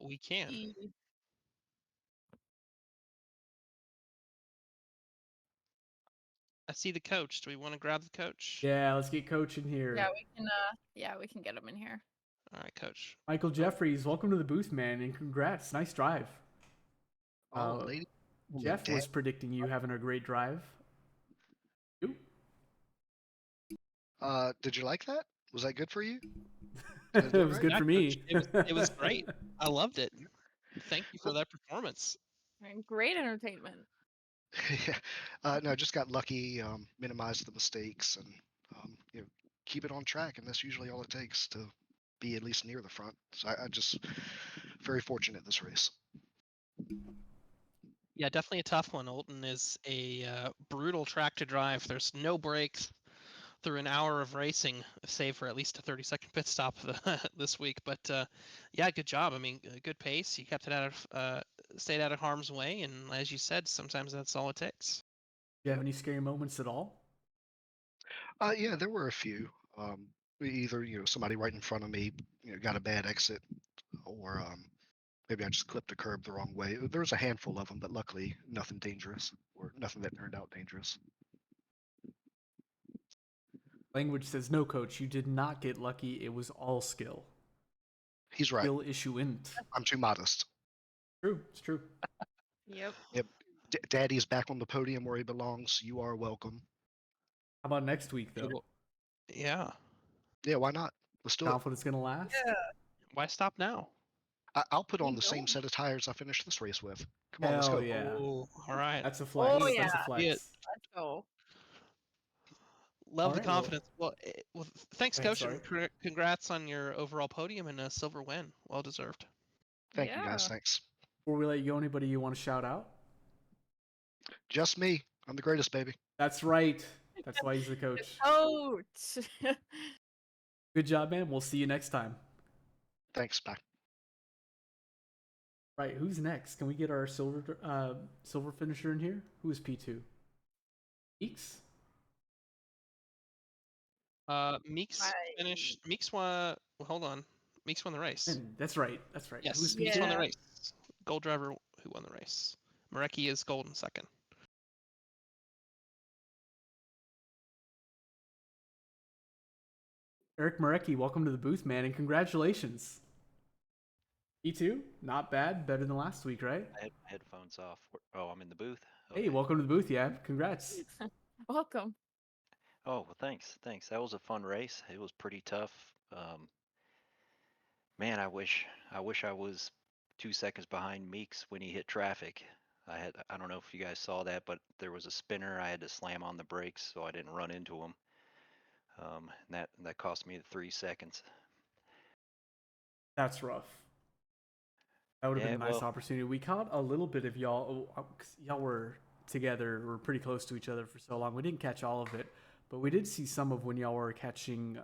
We can. I see the coach. Do we want to grab the coach? Yeah, let's get coach in here. Yeah, we can. We can get him in here. All right, coach. Michael Jeffries, welcome to the booth, man, and congrats. Nice drive. Jeff was predicting you having a great drive. You? Did you like that? Was that good for you? It was good for me. It was great. I loved it. Thank you for that performance. Great entertainment. Yeah. No, just got lucky, minimized the mistakes, and keep it on track. And that's usually all it takes to be at least near the front. So I just very fortunate this race. Yeah, definitely a tough one. Oulton is a brutal track to drive. There's no brakes through an hour of racing, save for at least a 30-second pit stop this week. But yeah, good job. I mean, good pace. You kept it stayed out of harm's way, and as you said, sometimes that's all it takes. Do you have any scary moments at all? Yeah, there were a few. Either somebody right in front of me got a bad exit, or maybe I just clipped a curb the wrong way. There was a handful of them, but luckily nothing dangerous or nothing that turned out dangerous. Language says no, coach. You did not get lucky. It was all skill. He's right. Skill issuant. I'm too modest. True. It's true. Yep. Yep. Daddy's back on the podium where he belongs. You are welcome. How about next week, though? Yeah. Yeah, why not? Let's do it. Confidence gonna last? Yeah. Why stop now? I'll put on the Keep same going. set of tires I finished this race with. Come on, let's Hell go. yeah. Oh, all right. That's a flex. Oh, yeah. That's a flex. Yeah. Let's go. Love the Alright, well- confidence. Well, thanks, Go ahead, coach, and congrats on your overall podium and a silver win. Well deserved. Thank you, guys. Yeah. Thanks. Before we let you go, anybody you want to shout out? Just me. I'm the greatest, baby. That's right. That's why he's the coach. Coach. Good job, man. We'll see you next time. Thanks. Bye. Right, who's next? Can we get our silver finisher in here? Who is P2? Eeks? Meeks Right. finished. Meeks won. Well, hold on. Meeks won the race. That's right. That's right. Yes, Who's Meeks P2? won the Yeah. race. Gold driver who won the race. Marecki is gold in second. Eric Marecki, welcome to the booth, man, and congratulations. P2? Not bad. Better than last week, right? I had my headphones off. Oh, I'm in the booth. Hey, Okay. welcome to the booth, yeah. Congrats. Welcome. Oh, well, thanks. Thanks. That was a fun race. It was pretty tough. Man, I wish I was 2 seconds behind Meeks when he hit traffic. I don't know if you guys saw that, but there was a spinner. I had to slam on the brakes so I didn't run into him. And that cost me 3 seconds. That's rough. That would have been a Yeah, nice well- opportunity. We caught a little bit of y'all. 'Cause y'all were together. We're pretty close to each other for so long. We didn't catch all of it, but we did see some of when y'all were catching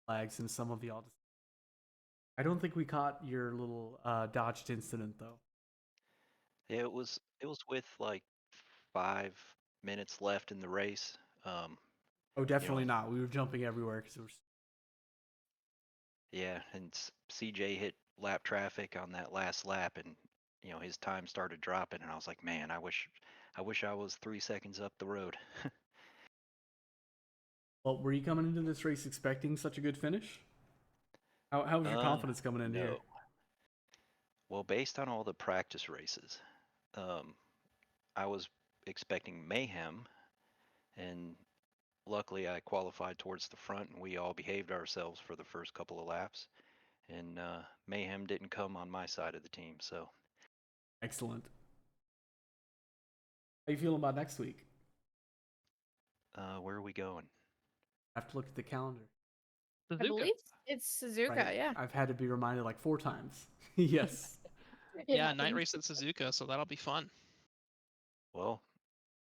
flags, and some of y'all. I don't think we caught your little dodged incident though. Yeah, it was with like 5 minutes left in the race. Oh, definitely not. We were jumping everywhere because it was. Yeah, and CJ hit lap traffic on that last lap, and his time started dropping, and I was like, man, I wish I was 3 seconds up the road. Well, were you coming into this race expecting such a good finish? How was your confidence coming into here? No. Well, based on all the practice races, I was expecting mayhem, and luckily I qualified towards the front, and we all behaved ourselves for the first couple of laps, and mayhem didn't come on my side of the team. So Excellent. How you feeling about next week? where are we going? I have to look at the calendar. I believe it's Suzuka, Right? yeah. I've had to be reminded like 4 times. Yes. Yeah, night race at Suzuka, so that'll be fun. Well,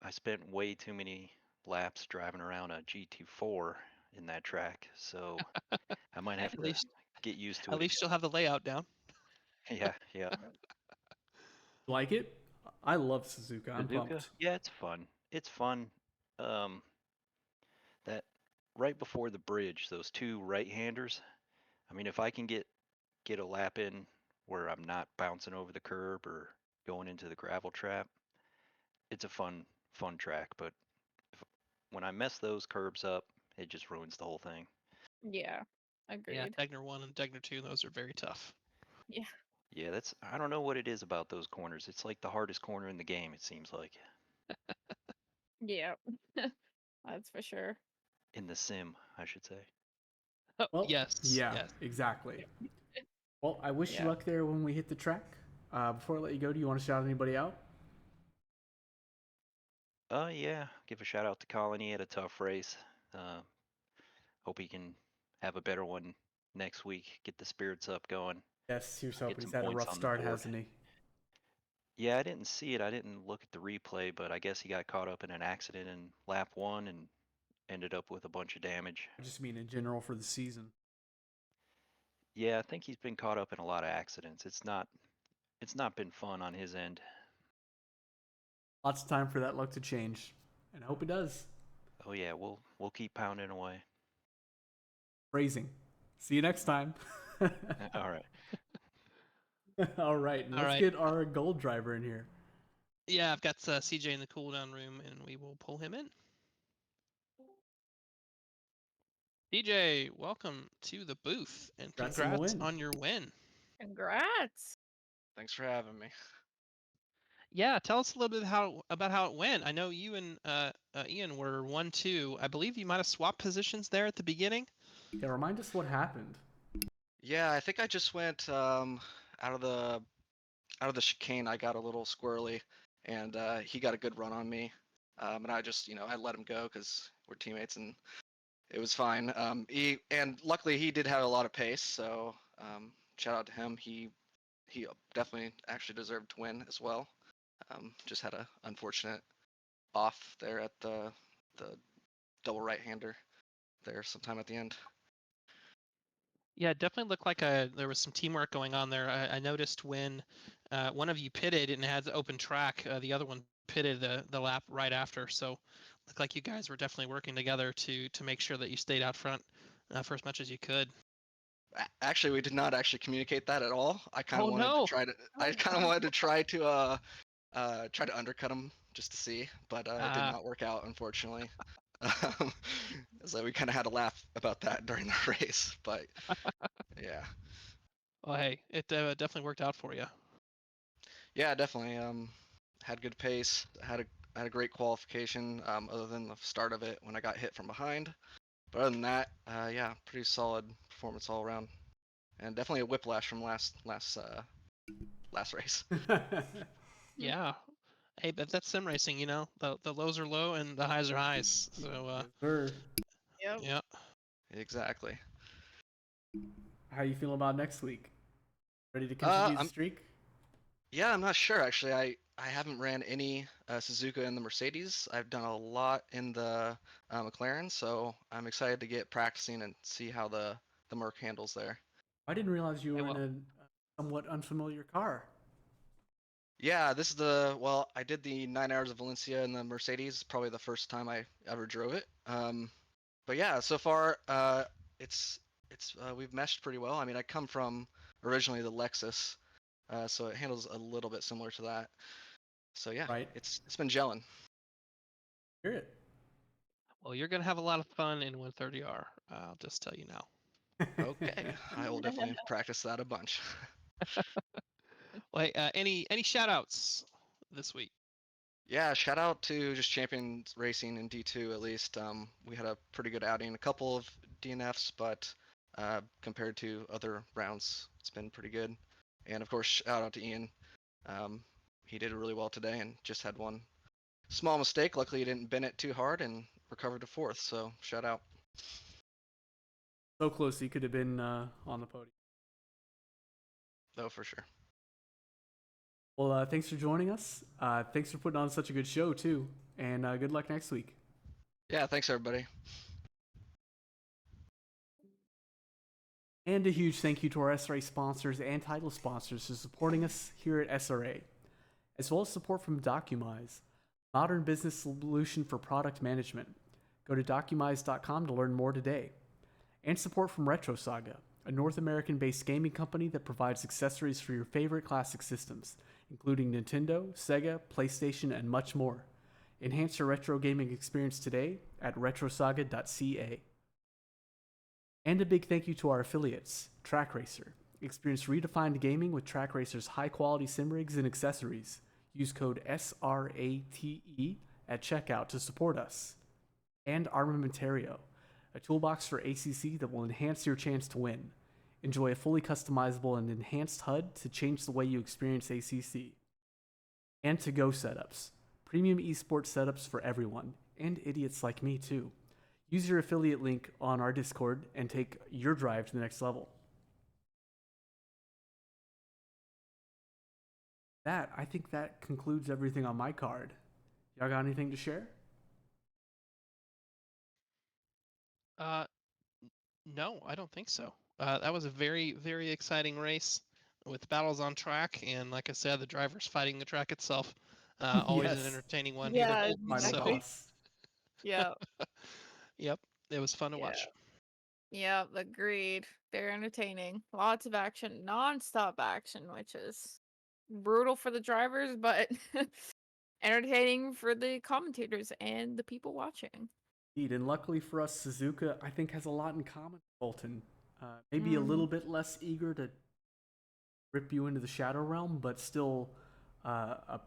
I spent way too many laps driving around a GT4 in that track, so I might have At to least- get used to it. At least you'll have the layout down. Yeah, yeah. Like it? I love Suzuka. I'm pumped. Yeah, it's fun. It's fun. That right before the bridge, those 2 right-handers. I mean, if I can get a lap in where I'm not bouncing over the curb or going into the gravel trap, it's a fun track. But when I mess those curbs up, it just ruins the whole thing. Yeah, agreed. Yeah, Degner 1 and Degner 2, those are very tough. Yeah. Yeah, I don't know what it is about those corners. It's like the hardest corner in the game, it seems like. Yeah. That's for sure. In the sim, I should say. Well, yes. Yeah, Yes. exactly. Well, I wish Yeah. you luck there when we hit the track. Before I let you go, do you want to shout anybody out? Yeah. Give a shout out to Colin. He had a tough race. Hope he can have a better one next week. Get the spirits up going. Yes, here's Get hoping. some He's had a points rough on the start, board. hasn't he? Yeah, I didn't see it. I didn't look at the replay, but I guess he got caught up in an accident in lap 1 and ended up with a bunch of damage. I just mean in general for the season. Yeah, I think he's been caught up in a lot of accidents. It's not been fun on his end. Lots of time for that luck to change, and I hope it does. Oh yeah, we'll keep pounding away. Phrasing. See you next time. All right. All right, All let's right. get our gold driver in here. Yeah, I've got CJ in the cooldown room, and we will pull him in. CJ, welcome to the booth, and Congrats on the congrats win. on your win. Congrats. Thanks for having me. Yeah, tell us a little bit about how it went. I know you and Ian were 1-2. I believe you might have swapped positions there at the beginning. Yeah, remind us what happened. Yeah, I think I just went out of the chicane. I got a little squirrely, and he got a good run on me, and I just I let him go because we're teammates, and it was fine. And luckily he did have a lot of pace, so shout out to him. He definitely actually deserved to win as well. Just had a unfortunate off there at the double right-hander there sometime at the end. Yeah, it definitely looked like there was some teamwork going on there. I noticed when one of you pitted and had the open track, the other one pitted the lap right after. So looked like you guys were definitely working together to make sure that you stayed out front for as much as you could. Actually, we did not actually communicate that at all. I kind of Oh, wanted no. to try to. I kind of wanted to try to undercut him just to see, but it did not work out, unfortunately. So we kind of had a laugh about that during the race, but yeah. Well, hey, it definitely worked out for you. Yeah, definitely. Had good pace. Had a great qualification. Other than the start of it when I got hit from behind, but other than that, yeah, pretty solid performance all around, and definitely a whiplash from last race. Yeah. Hey, but that's sim racing, the lows are low and the highs are highs. So Yep. yeah. Exactly. How you feeling about next week? Ready to continue the streak? Yeah, I'm not sure actually. I haven't ran any Suzuka in the Mercedes. I've done a lot in the McLaren, so I'm excited to get practicing and see how the Merc handles there. I didn't realize you were in a somewhat unfamiliar car. Yeah, this is I did the 9 hours of Valencia in the Mercedes. Probably the first time I ever drove it. But yeah, so far we've meshed pretty well. I mean, I come from originally the Lexus, so it handles a little bit similar to that. So yeah, it's been gelling. Hear it. Well, you're gonna have a lot of fun in 130R. I'll just tell you now. Okay, I will definitely practice that a bunch. Well, any shout outs this week? Yeah, shout out to just Champions Racing in D2 at least. We had a pretty good outing, a couple of DNFs, but compared to other rounds, it's been pretty good. And of course, shout out to Ian. He did really well today and just had one small mistake. Luckily, he didn't bend it too hard and recovered to fourth, so shout out. So close, he could have been on the podium. Oh, for sure. Well, thanks for joining us. Thanks for putting on such a good show, too. And good luck next week. Yeah, thanks, everybody. And a huge thank you to our SRA sponsors and title sponsors for supporting us here at SRA, as well as support from Documise, modern business solution for product management. Go to documise.com to learn more today. And support from Retro Saga, a North American-based gaming company that provides accessories for your favorite classic systems, including Nintendo, Sega, PlayStation, and much more. Enhance your retro gaming experience today at retrosaga.ca. And a big thank you to our affiliates, Track Racer. Experience redefined gaming with Track Racer's high-quality sim rigs and accessories. Use code SRATE at checkout to support us. And Armamentario, a toolbox for ACC that will enhance your chance to win. Enjoy a fully customizable and enhanced HUD to change the way you experience ACC. And To-Go Setups, Premium esports setups for everyone, and idiots like me too. Use your affiliate link on our Discord and take your drive to the next level. I think that concludes everything on my card. Y'all got anything to share? No, I don't think so. That was a very, very exciting race with battles on track, and like I said, the drivers fighting the track itself. Always an Yes. entertaining one Yeah, here at Oulton. Final So, boss. Yeah. yep, it was fun to Yeah. watch. Yeah, agreed. Very entertaining. Lots of action, non-stop action, which is brutal for the drivers, but entertaining for the commentators and the people watching. Indeed, and luckily for us, Suzuka, I think, has a lot in common with Bolton. Maybe a little bit less eager to rip you into the Shadow Realm, but still a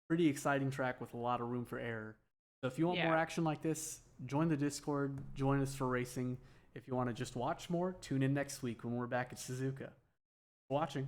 pretty exciting track with a lot of room for error. So if you want more action like this, join the Discord, join us for racing. If you want to just watch more, tune in next week when we're back at Suzuka. Watching.